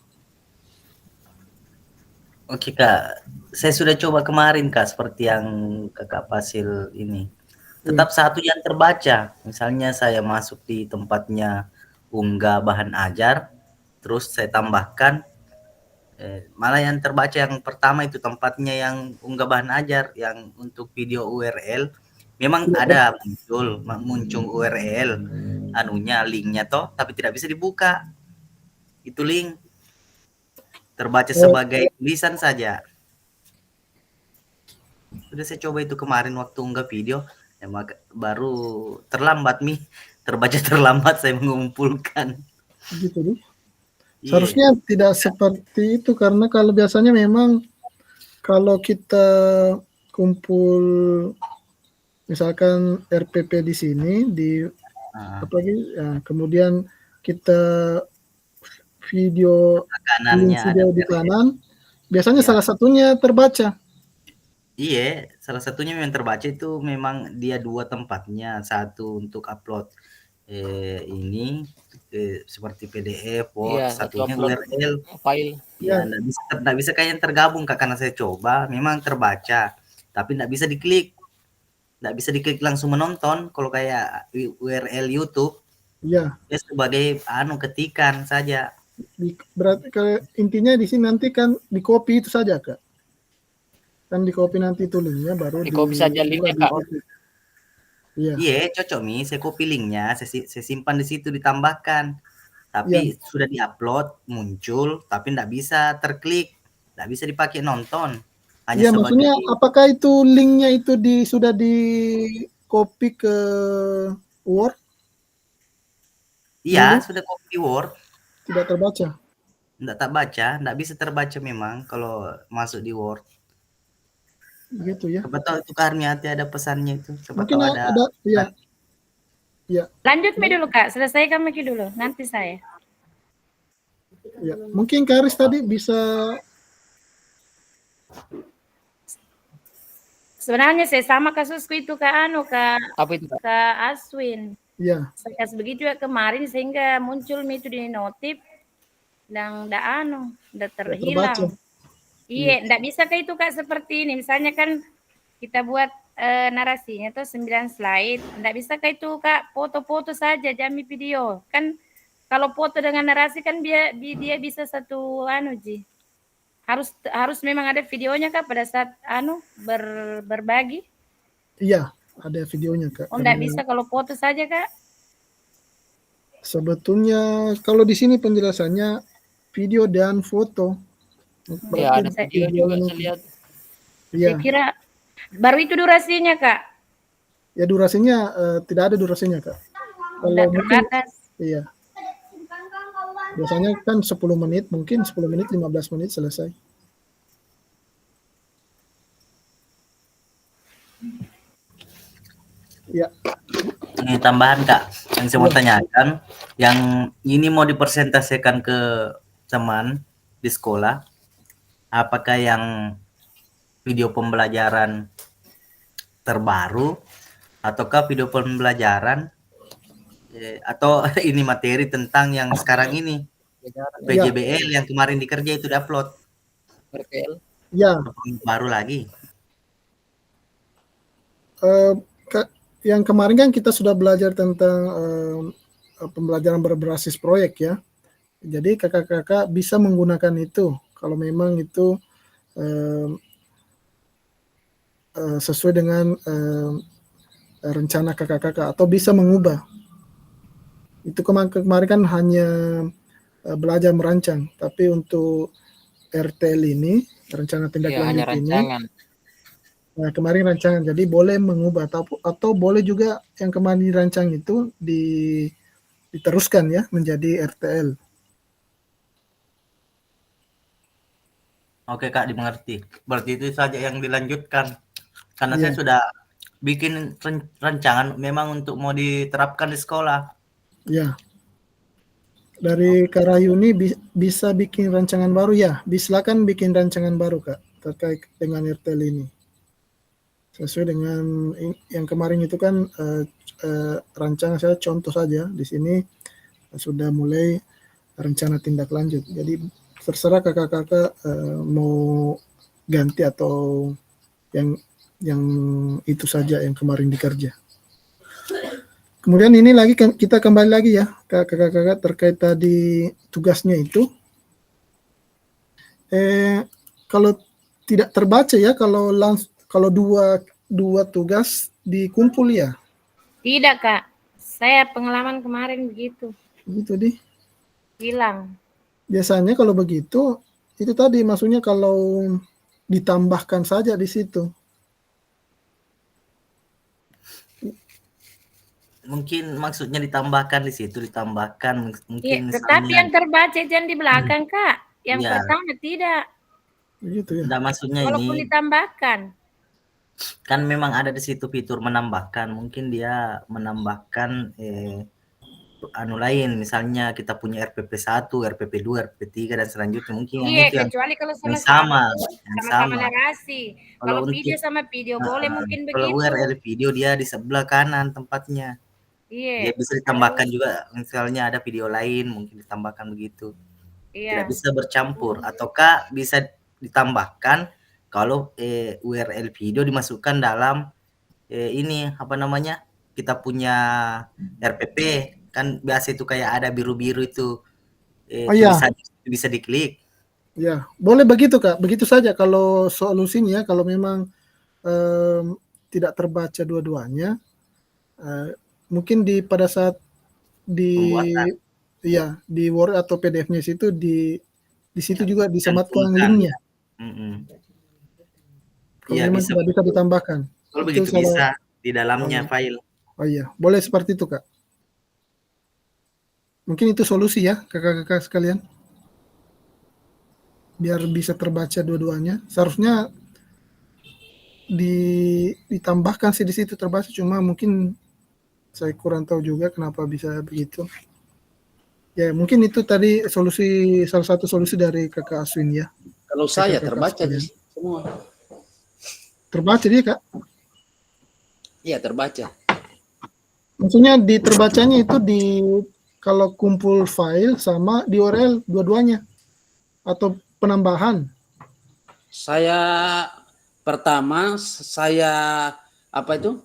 Oke Kak, saya sudah coba kemarin Kak seperti yang Kakak Fasil ini. Tetap satu yang terbaca. Misalnya saya masuk di tempatnya unggah bahan ajar, terus saya tambahkan malah yang terbaca yang pertama itu tempatnya yang unggah bahan ajar, yang untuk video URL memang ada muncul URL linknya toh, tapi tidak bisa dibuka itu link. terbaca sebagai tulisan saja. Sudah saya coba itu kemarin waktu unggah video, ya baru terlambat terbaca terlambat saya mengumpulkan. Gitu deh. Iya. Seharusnya tidak seperti itu, karena kalau biasanya memang kalau kita kumpul misalkan RPP di sini di apalagi ya, kemudian kita link kanannya video ada di kanan, biasanya Ya. salah satunya terbaca. Iya, salah satunya memang terbaca itu memang dia dua tempatnya, satu untuk upload ini seperti PDF, Word, Iya, satu satunya upload URL. file. Ya, nggak bisa kayak yang tergabung Kak, karena saya coba memang terbaca, tapi nggak bisa diklik langsung menonton. Kalau kayak URL YouTube, Iya. ya sebagai ketikan saja. Berarti intinya di sini nanti kan di copy itu saja Kak. Kan di copy nanti itu linknya baru Di copy saja linknya, Kak. Iya. Iya, cocok saya copy linknya, saya simpan di situ, ditambahkan. Tapi sudah diupload, muncul, tapi nggak bisa terklik, nggak bisa dipakai nonton. Hanya Iya, maksudnya apakah itu linknya itu sudah di copy ke Word? Iya, sudah copy Word. Tidak terbaca. Nggak bisa terbaca memang kalau masuk di Word. Begitu ya. Siapa tahu itu Karniati ada pesannya itu. Siapa Mungkin tahu ada ya. Ya. Lanjut Mi dulu Kak, selesaikan Mi dulu, nanti saya. Ya, mungkin Karis tadi bisa. Sebenarnya saya sama kasusku itu Kak Apa itu, Kak? Kak Aswin. Ya. Saya kasih begitu ya kemarin sehingga muncul itu di notif dan udah terhilang. Iya, enggak bisa kayak itu Kak seperti ini. Misalnya kan kita buat narasinya tuh 9 slide. Enggak bisa kayak itu Kak, foto-foto saja jami video. Kan kalau foto dengan narasi kan dia bisa satu Ji. Harus memang ada videonya Kak pada saat berbagi. Iya, ada videonya Kak. Oh, enggak bisa kalau foto saja Kak. Sebetulnya kalau di sini penjelasannya video dan foto. Ya, ada video juga saya lihat. Iya. Saya kira baru itu durasinya Kak. Ya durasinya tidak ada durasinya Kak. Udah terbatas. Iya. Biasanya kan 10 menit, mungkin 10 menit, 15 menit selesai. Ya. Ini tambahan Kak, yang saya mau tanyakan, yang ini mau dipresentasikan ke teman di sekolah, apakah yang video pembelajaran terbaru, ataukah video pembelajaran atau ini materi tentang yang sekarang ini PJBL yang kemarin dikerja itu diupload. Ya. Baru lagi. Yang kemarin kan kita sudah belajar tentang pembelajaran berbasis proyek ya. Jadi kakak-kakak bisa menggunakan itu kalau memang itu sesuai dengan rencana kakak-kakak atau bisa mengubah. Itu kemarin kan hanya belajar merancang, tapi untuk RTL ini rencana tindak lanjut ini. Nah, kemarin rancangan, jadi boleh mengubah atau boleh juga yang kemarin dirancang itu diteruskan ya menjadi RTL. Oke Kak, dimengerti. Berarti itu saja yang dilanjutkan. Karena saya sudah bikin rancangan memang untuk mau diterapkan di sekolah. Ya. Dari Kak Rayuni bisa bikin rancangan baru ya? Silakan bikin rancangan baru Kak terkait dengan RTL ini. Sesuai dengan yang kemarin itu kan rancangan saya contoh saja di sini sudah mulai rencana tindak lanjut. Jadi terserah kakak-kakak mau ganti atau yang itu saja yang kemarin dikerja. Kemudian ini lagi kita kembali lagi ya kakak-kakak terkait tadi tugasnya itu. Kalau tidak terbaca ya kalau dua tugas dikumpul ya? Tidak Kak, saya pengalaman kemarin begitu. Begitu deh. Hilang. Biasanya kalau begitu itu tadi maksudnya kalau ditambahkan saja di situ. Mungkin maksudnya ditambahkan di situ, ditambahkan Iya, mungkin tetapi misalnya yang terbaca jangan di belakang, Kak. Yang Iya. pertama tidak. Begitu ya. enggak maksudnya Walaupun ini ditambahkan. kan memang ada di situ fitur menambahkan. Mungkin dia menambahkan anu lain, misalnya kita punya RPP 1, RPP 2, RPP 3 dan selanjutnya mungkin yang Iya, itu yang kecuali kalau yang sama-sama sama, tuh, yang sama-sama sama. narasi. Kalau Kalau video untuk sama video boleh mungkin kalau begitu. URL video dia di sebelah kanan tempatnya. Dia Iya. bisa ditambahkan juga, misalnya ada video lain mungkin ditambahkan begitu. Tidak Iya. bisa bercampur, ataukah bisa ditambahkan kalau URL video dimasukkan dalam ini apa namanya, kita punya RPP kan biasa itu kayak ada biru-biru itu Oh iya, tulisan bisa diklik. ya boleh begitu Kak. Begitu saja kalau solusinya kalau memang tidak terbaca dua-duanya, mungkin pada saat di Pembuatan. iya di Word atau PDF-nya situ di situ Ya, juga disematkan cantumkan. linknya. Kalau Iya memang bisa. tidak bisa ditambahkan. Kalau Itu begitu bisa di dalamnya Oh. file. Oh iya, boleh seperti itu Kak. Mungkin itu solusi ya kakak-kakak sekalian. Biar bisa terbaca dua-duanya. Seharusnya ditambahkan sih di situ terbaca, cuma mungkin saya kurang tahu juga kenapa bisa begitu. Ya mungkin itu tadi salah satu solusi dari kakak Aswin ya. Kalau saya Kakak-kakak terbaca sekalian. di semua. Terbaca dia Kak. Iya, terbaca. Maksudnya di terbacanya itu kalau kumpul file sama di URL dua-duanya atau penambahan. Saya pertama apa itu?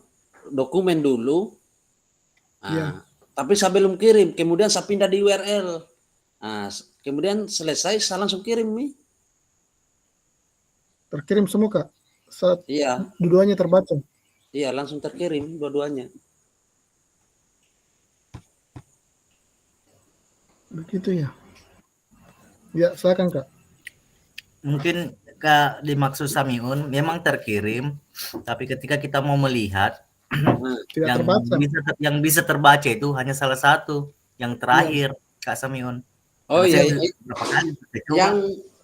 Dokumen dulu. Nah, Iya. tapi saya belum kirim, kemudian saya pindah di URL. Nah, kemudian selesai saya langsung kirim nih. Terkirim semua Kak. Saat Iya, dua-duanya terbaca. iya langsung terkirim dua-duanya. Begitu ya. Ya, silakan Kak. Mungkin Kak dimaksud Samiun memang terkirim, tapi ketika kita mau melihat Tidak terbaca. yang bisa terbaca itu hanya salah satu, yang terakhir Kak Samiun. Oh Karena iya, saya iya. berapa kali coba yang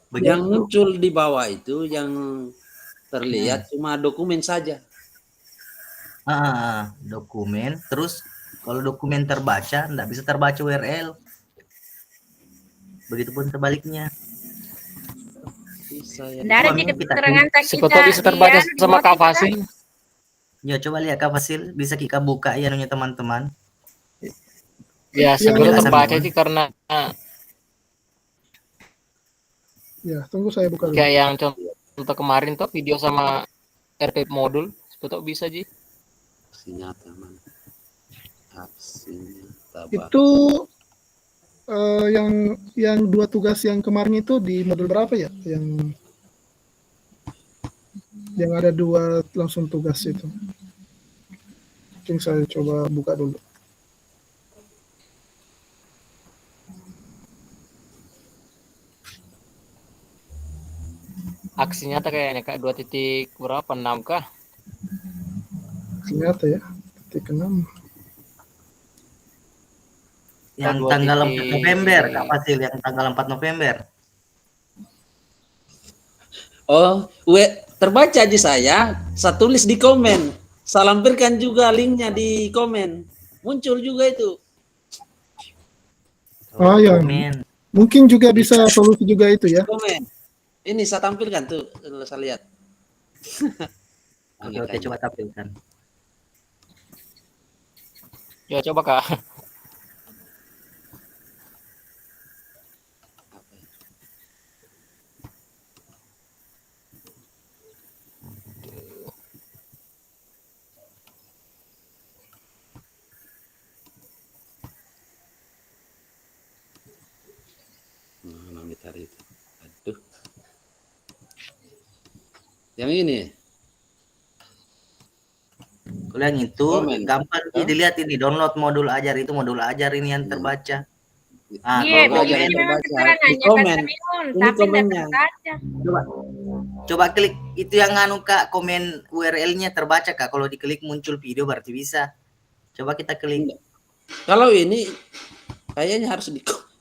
begitu. muncul di bawah itu yang terlihat cuma dokumen saja. Dokumen, terus kalau dokumen terbaca enggak bisa terbaca URL. Begitupun sebaliknya. Nggak ada di keterangan tak Siapa tahu bisa terbaca sama Kak Fasil. Ya coba lihat Kak Fasil, bisa kita buka ya anunya teman-teman. Ya, sebelum terbaca sih karena Ya, tunggu saya buka dulu. kayak yang contoh kemarin tuh video sama RP modul, siapa tahu bisa Ji. Aksinyata mana? Aksinyata. Itu yang dua tugas yang kemarin itu di modul berapa ya? Yang ada dua langsung tugas itu. Mungkin saya coba buka dulu. Aksi nyata kayaknya Kak 2 titik berapa 6 kah? Ternyata ya, titik 6. Yang Oh, tanggal 4 titik. November Kak Fasil, yang tanggal 4 November. Oh, terbaca aja saya tulis di komen. Saya lampirkan juga linknya di komen. Muncul juga itu. Oh ya, Dokumen. mungkin juga bisa solusi juga itu ya. Komen. Ini saya tampilkan tuh, saya lihat. Oke, coba tampilkan. Ya coba Kak. Itu. Aduh. Yang ini. Kalau yang itu Komen. gampang dilihat ini, download modul ajar itu modul ajar ini yang terbaca. Iya, kalau begini yang memang terbaca, keterangannya di komen. Kak Samiun. Ini tapi tidak komennya. terbaca. Coba klik itu yang anu Kak, komen URL-nya terbaca Kak. Kalau diklik muncul video berarti bisa. Coba kita klik. Kalau ini kayaknya harus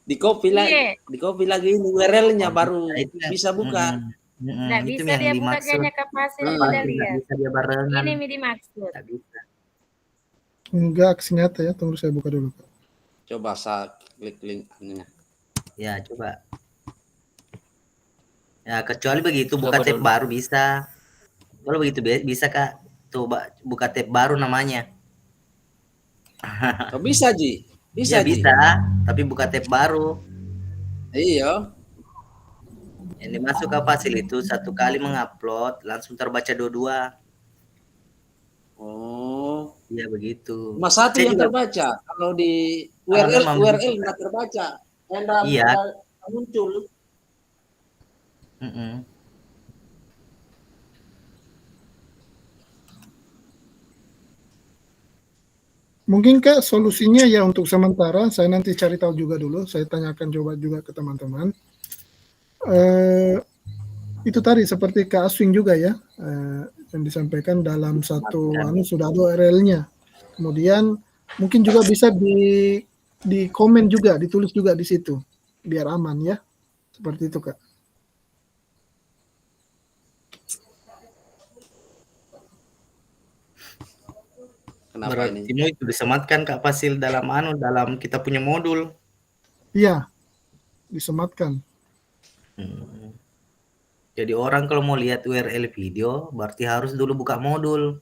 di copy lagi, Iya, di copy lagi ini URL-nya baru Nah, itu yang- bisa buka. tidak itu bisa yang dia buka dimaksud. kayaknya kapasil Hmm. sudah Pasti nggak lihat. bisa dia barengan. Ini yang dimaksud. Nggak bisa. Enggak aksi nyata ya, tunggu saya buka dulu. Kak. Coba saya klik linknya. Ya, coba. Ya, kecuali begitu buka Coba tab dulu. baru bisa. Kalau begitu bisa Kak. Coba buka tab baru namanya. Oh, bisa Ji, bisa Ya Ji. bisa, tapi buka tab baru. Iya. Yang dimasuk ke Fasil itu satu kali mengupload langsung terbaca dua-dua. Oh, Iya begitu. cuma satu Saya yang juga terbaca. Kalau di memang URL begitu. nggak terbaca, nggak Iya. muncul. Mm-mm. Mungkin Kak solusinya ya untuk sementara, saya nanti cari tahu juga dulu, saya tanyakan coba juga ke teman-teman. Itu tadi seperti Kak Aswing juga ya, yang disampaikan dalam satu sudah ada URL-nya. Kemudian mungkin juga bisa di komen juga, ditulis juga di situ, biar aman ya, seperti itu Kak. Kenapa Berarti ini? itu disematkan Kak Fasil dalam kita punya modul. Iya, disematkan. Jadi orang kalau mau lihat URL video berarti harus dulu buka modul.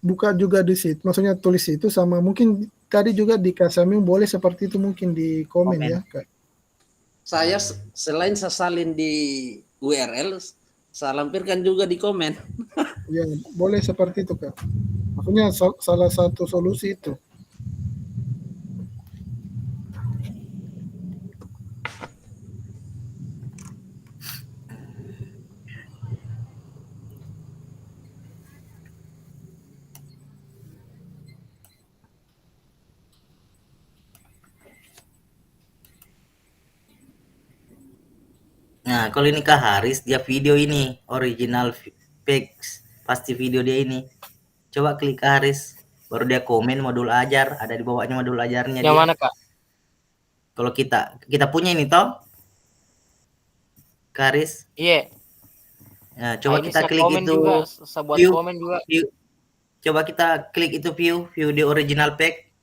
Buka juga di situ, maksudnya tulis itu sama mungkin tadi juga di Kasami boleh seperti itu mungkin di komen ya Kak. Saya selain saya salin di URL, saya lampirkan juga di komen. Ya, boleh seperti itu Kak. Maksudnya salah satu solusi itu. Nah, kalau ini Kak Haris, dia video ini original pics, pasti video dia ini. Coba klik Kak Haris, baru dia komen modul ajar, ada di bawahnya modul ajarnya Yang dia. mana Kak? Kalau kita punya ini toh, Kak Haris. Iya. Nah, coba Ini kita saya klik komen itu juga, saya buat view, komen juga. view. Coba kita klik itu view di original pack,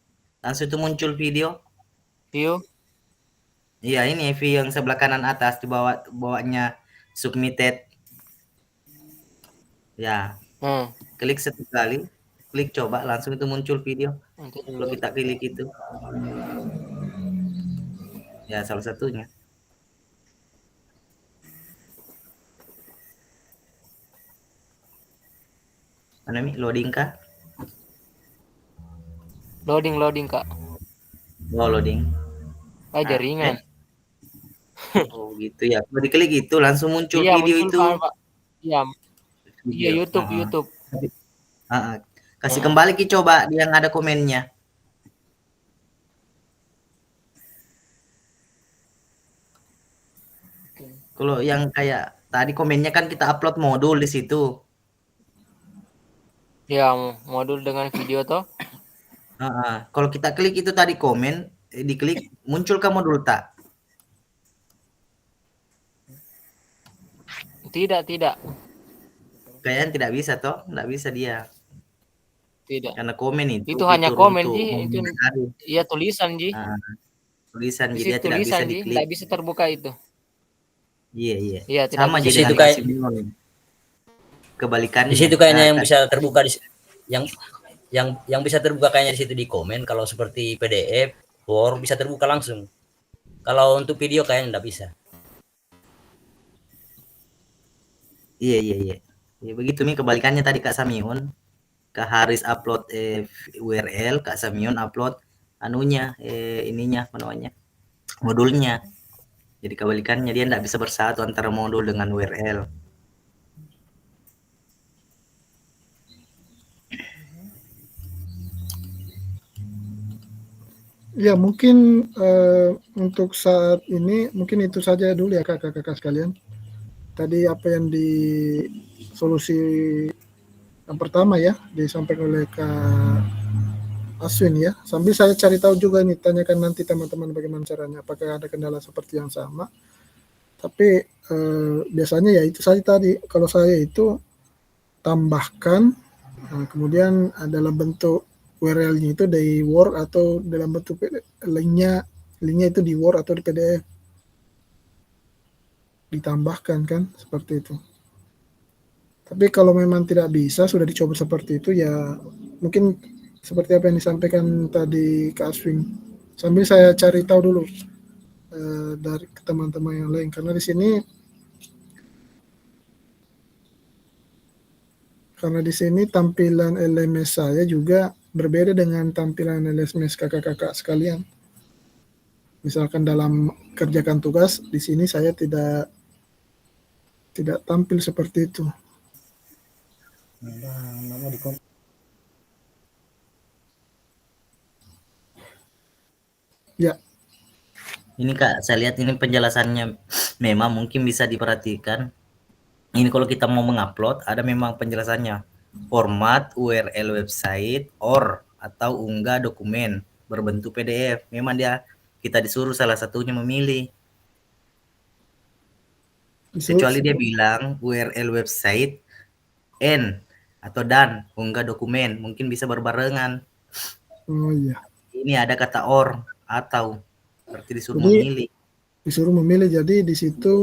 langsung itu muncul video. View. Iya, ini view yang sebelah kanan atas di bawahnya submitted. Ya, klik satu kali, klik coba langsung itu muncul video. Nanti Kalau dulu. kita klik itu, ya salah satunya. Mana Mi? Loading kah? Loading Kak. Oh, loading. Jaringan. Oh gitu ya. Kalau diklik itu langsung muncul Iya, video muncul itu. kan Pak. Iya. Iya, Video. YouTube. Kasih kembali Ki coba yang ada komennya. Kalau yang kayak tadi komennya kan kita upload modul di situ. Ya, modul dengan video toh. Kalau kita klik itu tadi komen, diklik muncul ke modul tak? Tidak. Kayaknya tidak bisa toh, tidak bisa dia. Tidak. Karena komen Itu hanya komen Ji, itu mengomentari. iya tulisan Ji. Tulisan Di jadi dia situ tidak bisa tulisan Ji, diklik. tidak bisa terbuka itu. Iya. Iya, tidak Sama bisa. jadi dengan Kasimion. Kebalikannya. Di situ kayaknya yang bisa terbuka yang bisa terbuka kayaknya di situ di komen. Kalau seperti PDF, Word bisa terbuka langsung. Kalau untuk video kayaknya enggak bisa. Iya. Ya begitu nih kebalikannya tadi Kak Samion. Kak Haris upload URL, Kak Samion upload anunya ininya apa namanya? Modulnya. Jadi kebalikannya dia enggak bisa bersatu antara modul dengan URL. Ya mungkin untuk saat ini mungkin itu saja dulu ya kakak-kakak sekalian. Tadi apa yang di solusi yang pertama ya disampaikan oleh Kak Aswin ya. Sambil saya cari tahu juga nih, tanyakan nanti teman-teman bagaimana caranya. Apakah ada kendala seperti yang sama? Tapi biasanya ya itu saja tadi. Kalau saya itu tambahkan, kemudian dalam bentuk URL-nya itu dari Word atau dalam bentuk linknya itu di Word atau di PDF ditambahkan kan seperti itu. Tapi kalau memang tidak bisa sudah dicoba seperti itu ya mungkin seperti apa yang disampaikan tadi Kak Aswin. Sambil saya cari tahu dulu dari teman-teman yang lain karena di sini tampilan LMS saya juga berbeda dengan tampilan LMS kakak-kakak sekalian. Misalkan dalam kerjakan tugas di sini saya tidak tampil seperti itu. Ya, Ini Kak, saya lihat ini penjelasannya memang mungkin bisa diperhatikan. Ini kalau kita mau mengupload, ada memang penjelasannya. Format URL website or atau unggah dokumen berbentuk PDF. Memang kita disuruh salah satunya memilih. Kecuali dia bilang URL website N atau dan unggah dokumen, mungkin bisa berbarengan. oh iya. Ini ada kata or atau berarti disuruh Jadi, memilih. Disuruh memilih, jadi di situ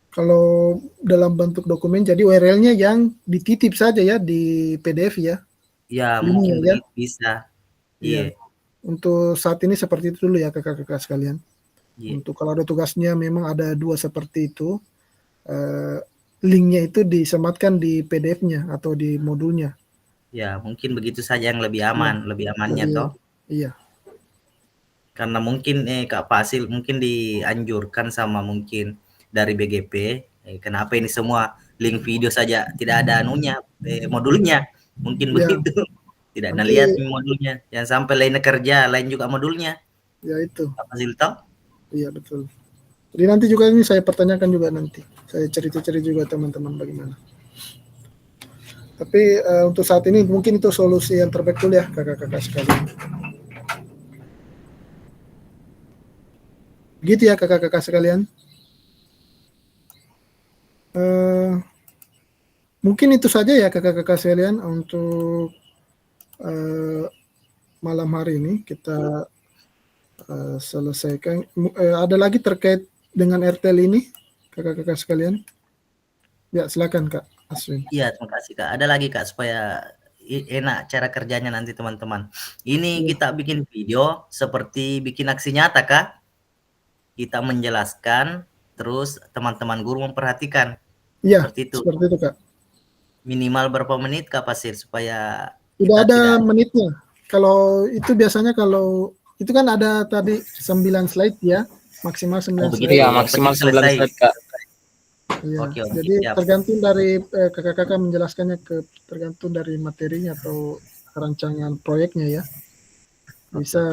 kalau dalam bentuk dokumen jadi URL-nya yang dititip saja ya di PDF ya. Ya, Ini mungkin ya. begitu bisa. Iya. Iya. Untuk saat ini seperti itu dulu ya kakak-kakak sekalian. Iya. Untuk kalau ada tugasnya memang ada 2 seperti itu. Linknya itu disematkan di PDF-nya atau di modulnya. Ya, mungkin begitu saja yang lebih aman, lebih amannya Jadi, toh. iya. Karena mungkin Kak Fasil mungkin dianjurkan sama mungkin dari BGP, kenapa ini semua link video saja tidak ada anunya, modulnya. Mungkin Ya. begitu. Tidak Nanti, lihat modulnya. Yang sampai lain kerja, lain juga modulnya. Ya itu. Kak Fasil toh? Iya betul. Jadi nanti juga ini saya pertanyakan juga nanti. Saya cerita-cerita juga teman-teman bagaimana. Tapi untuk saat ini mungkin itu solusi yang terbaik dulu ya kakak-kakak sekalian. Begitu ya kakak-kakak sekalian. Mungkin itu saja ya kakak-kakak sekalian untuk malam hari ini kita selesaikan. Ada lagi terkait dengan RTL ini kakak-kakak sekalian? Ya silakan Kak Aswin. Iya, terima kasih Kak. Ada lagi Kak supaya enak cara kerjanya nanti teman-teman. Ini kita bikin video seperti bikin aksi nyata Kak. Kita menjelaskan, terus teman-teman guru memperhatikan. Iya, seperti itu. Seperti itu Kak. Minimal berapa menit Kak Pasir supaya tidak ada menitnya. Kalau itu biasanya kalau itu kan ada tadi 9 slide ya, maksimal 9 slide. Iya, maksimal 9 slide Kak. Ya, Oke, jadi siap. tergantung dari kakak-kakak menjelaskannya tergantung dari materinya atau rancangan proyeknya ya. Bisa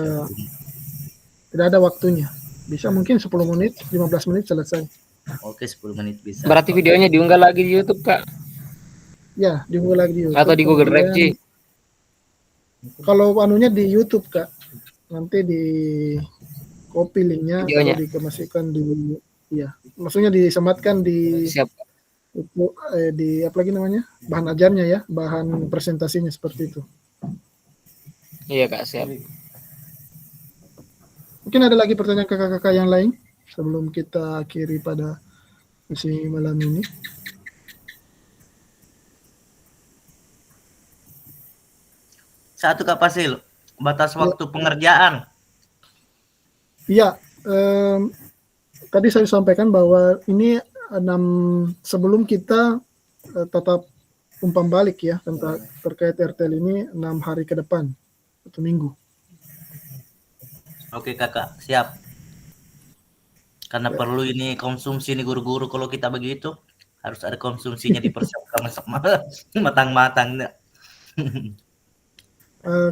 tidak ada waktunya. Bisa mungkin 10 menit, 15 menit selesai. Oke, 10 menit bisa. Berarti videonya diunggah lagi di YouTube Kak? Ya, diunggah lagi di YouTube. Atau di Google Drive sih? Kalau anunya di YouTube Kak, nanti di copy linknya atau dikemaskan di, ya, maksudnya disematkan di Siap. Di apa lagi namanya, bahan ajarnya ya, bahan presentasinya seperti itu. Iya Kak, siap. Mungkin ada lagi pertanyaan kakak-kakak yang lain sebelum kita akhiri pada sesi malam ini. Satu Kak Pasil, batas waktu pengerjaan. Iya, tadi saya sampaikan bahwa ini sebelum kita tetap umpan balik ya tentang terkait RTL ini 6 hari ke depan, 1 minggu. Oke Kakak, siap. Karena perlu ini konsumsi nih guru-guru, kalau kita begitu harus ada konsumsinya dipersiapkan matang-matang.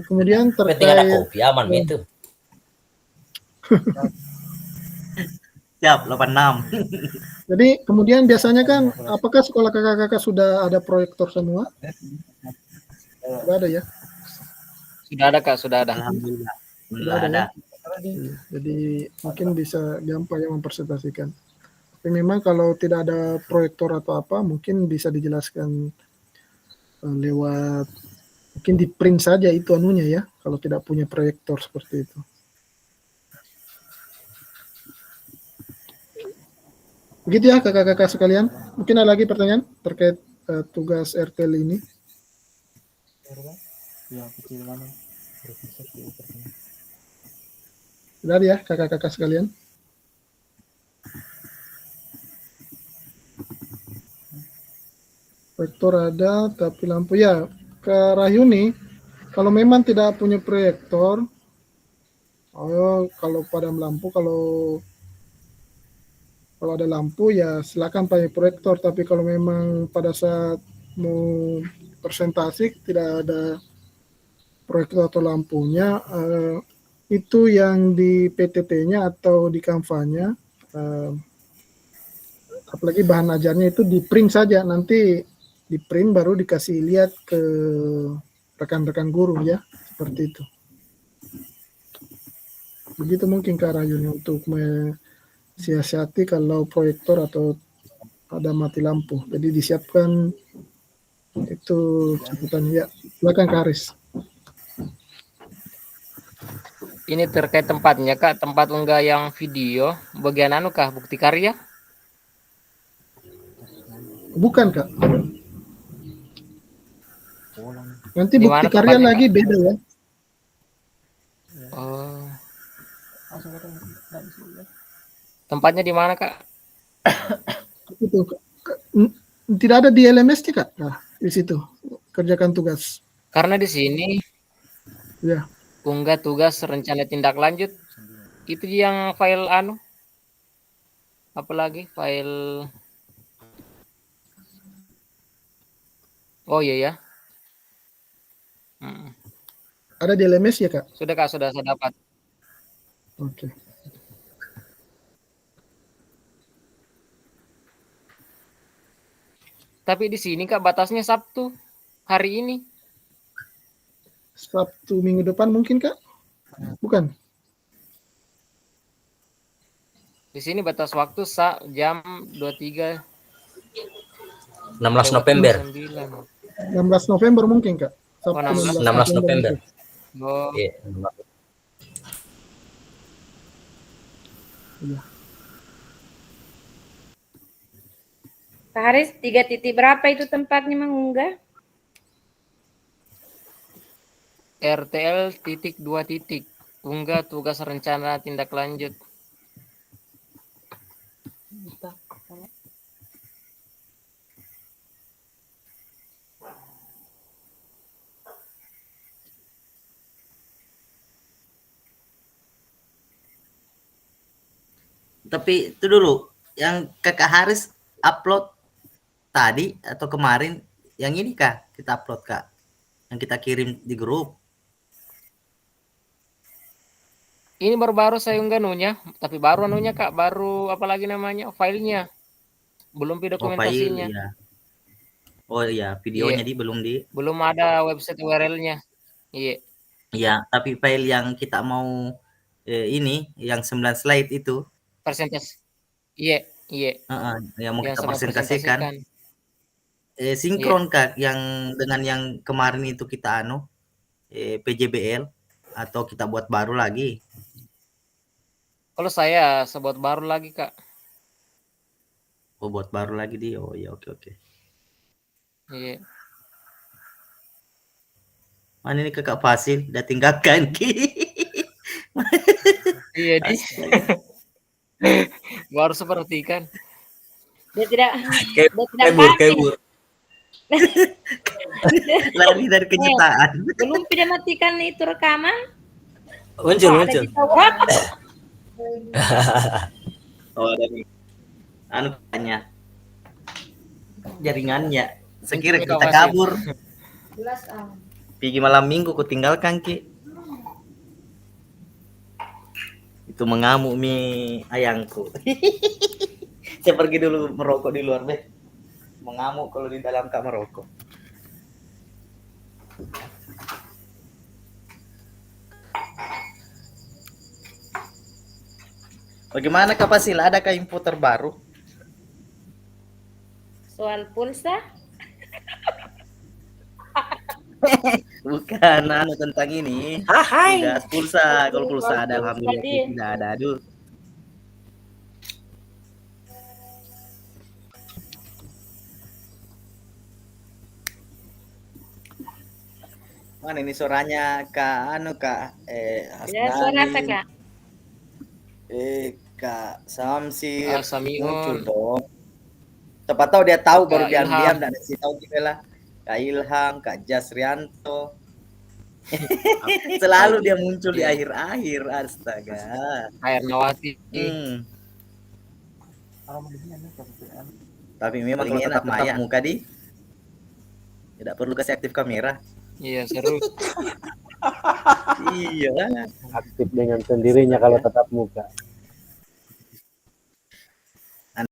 Kemudian terkait ada kopi aman itu. Siap 86. Jadi kemudian biasanya kan, apakah sekolah kakak-kakak sudah ada proyektor semua? Sudah ada ya? Sudah ada Kak, sudah ada. Alhamdulillah. Sudah ada Ada. ya? Iya, jadi mungkin bisa gampang ya mempresentasikan. Tapi memang kalau tidak ada proyektor atau apa, mungkin bisa dijelaskan lewat, mungkin di print saja itu anunya ya, kalau tidak punya proyektor seperti itu. Begitu ya kakak-kakak sekalian. Mungkin ada lagi pertanyaan terkait tugas RTL ini? Sudah ya kakak-kakak sekalian? Proyektor ada, tapi lampu ya. Ke Rahyuni, kalau memang tidak punya proyektor, kalau padam lampu, kalau ada lampu ya silakan pakai proyektor. Tapi kalau memang pada saat mau presentasi tidak ada proyektor atau lampunya, itu yang di PTT-nya atau di Canva-nya, apalagi bahan ajarnya itu di print saja, nanti di print baru dikasih lihat ke rekan-rekan guru ya, seperti itu. Begitu mungkin Kak Rayuni untuk mensiasati kalau proyektor atau ada mati lampu. Jadi disiapkan itu catatan ya. Silakan Kak Aris. Ini terkait tempatnya Kak, tempat unggah yang video, bagian anu kah, bukti karya? Bukan Kak. Nanti Di bukti mana karya tempatnya, lagi beda ya. Oh. Tempatnya di mana Kak? Itu tidak ada di LMS-nya Kak. Nah, di situ kerjakan tugas. Karena di sini Ya. unggah tugas rencana tindak lanjut itu yang file anu, apalagi file, oh iya ya. Ada di LMS ya Kak? Sudah Kak, sudah saya dapat. Oke. Tapi di sini Kak batasnya Sabtu hari ini. Sabtu minggu depan mungkin Kak? Bukan? Di sini batas waktu jam 23 16 November. 16 November mungkin Kak? Sabtu 16 November. Oh, Iya. Iya. Pak Haris, 3 titik berapa itu tempatnya mengunggah? RTL titik 2 titik. Unggah tugas rencana tindak lanjut. Tapi itu dulu, yang Kakak Haris upload tadi atau kemarin, yang ini Kak, kita upload Kak, yang kita kirim di grup. Ini baru-baru saya unggah anunya, tapi baru anunya Kak, baru apalagi namanya, filenya. Belum video Oh, dokumentasinya. file, ya. Oh iya, videonya Iya. belum ada website URL-nya. Iya. Iya, tapi file yang kita mau ini, yang 9 slide itu, Presentasi. Iya. yang mau Yang kita sama presentasikan, presentasikan. sinkron Kak, yang dengan yang kemarin itu kita PJBL, atau kita buat baru lagi? Kalau saya sebut baru lagi Kak. Oh, buat baru lagi di. Oh iya, oke. Iya. Mana ini Kakak Fasil udah tinggalkan Ki. Iya di. Baru seperti kan. Dia tidak Kabur. Lari dari kenyataan. belum tidak matikan itu rekaman. Muncul. Berapa? Oh, dari tanya jaringannya. Sekira kita kabur. Pergi malam minggu ku tinggalkan Ki. Itu mengamuk ayangku. Saya pergi dulu merokok di luar deh. Mengamuk kalau di dalam kamar merokok. Bagaimana Kak Pasil? Adakah info terbaru? Soal pulsa, Bukan, tentang ini. Tugas pulsa. Kalau pulsa ada, alhamdulillah. Tadi. Tidak ada. Aduh. Mana ini suaranya Kak Kak ya suara apa Kak? Kak Samsir Samion. muncul dong. Tepat tahu dia tahu baru Kak diam-diam Ilham. dan kasih tahu juga lah. Kak Ilham, Kak Jasrianto. Selalu dia muncul di akhir-akhir, astaga. Air Nawati. Tapi memang kalau tetap maya muka di tidak perlu kasih aktif kamera. Iya, seru. Iya. Aktif dengan sendirinya kalau tetap muka.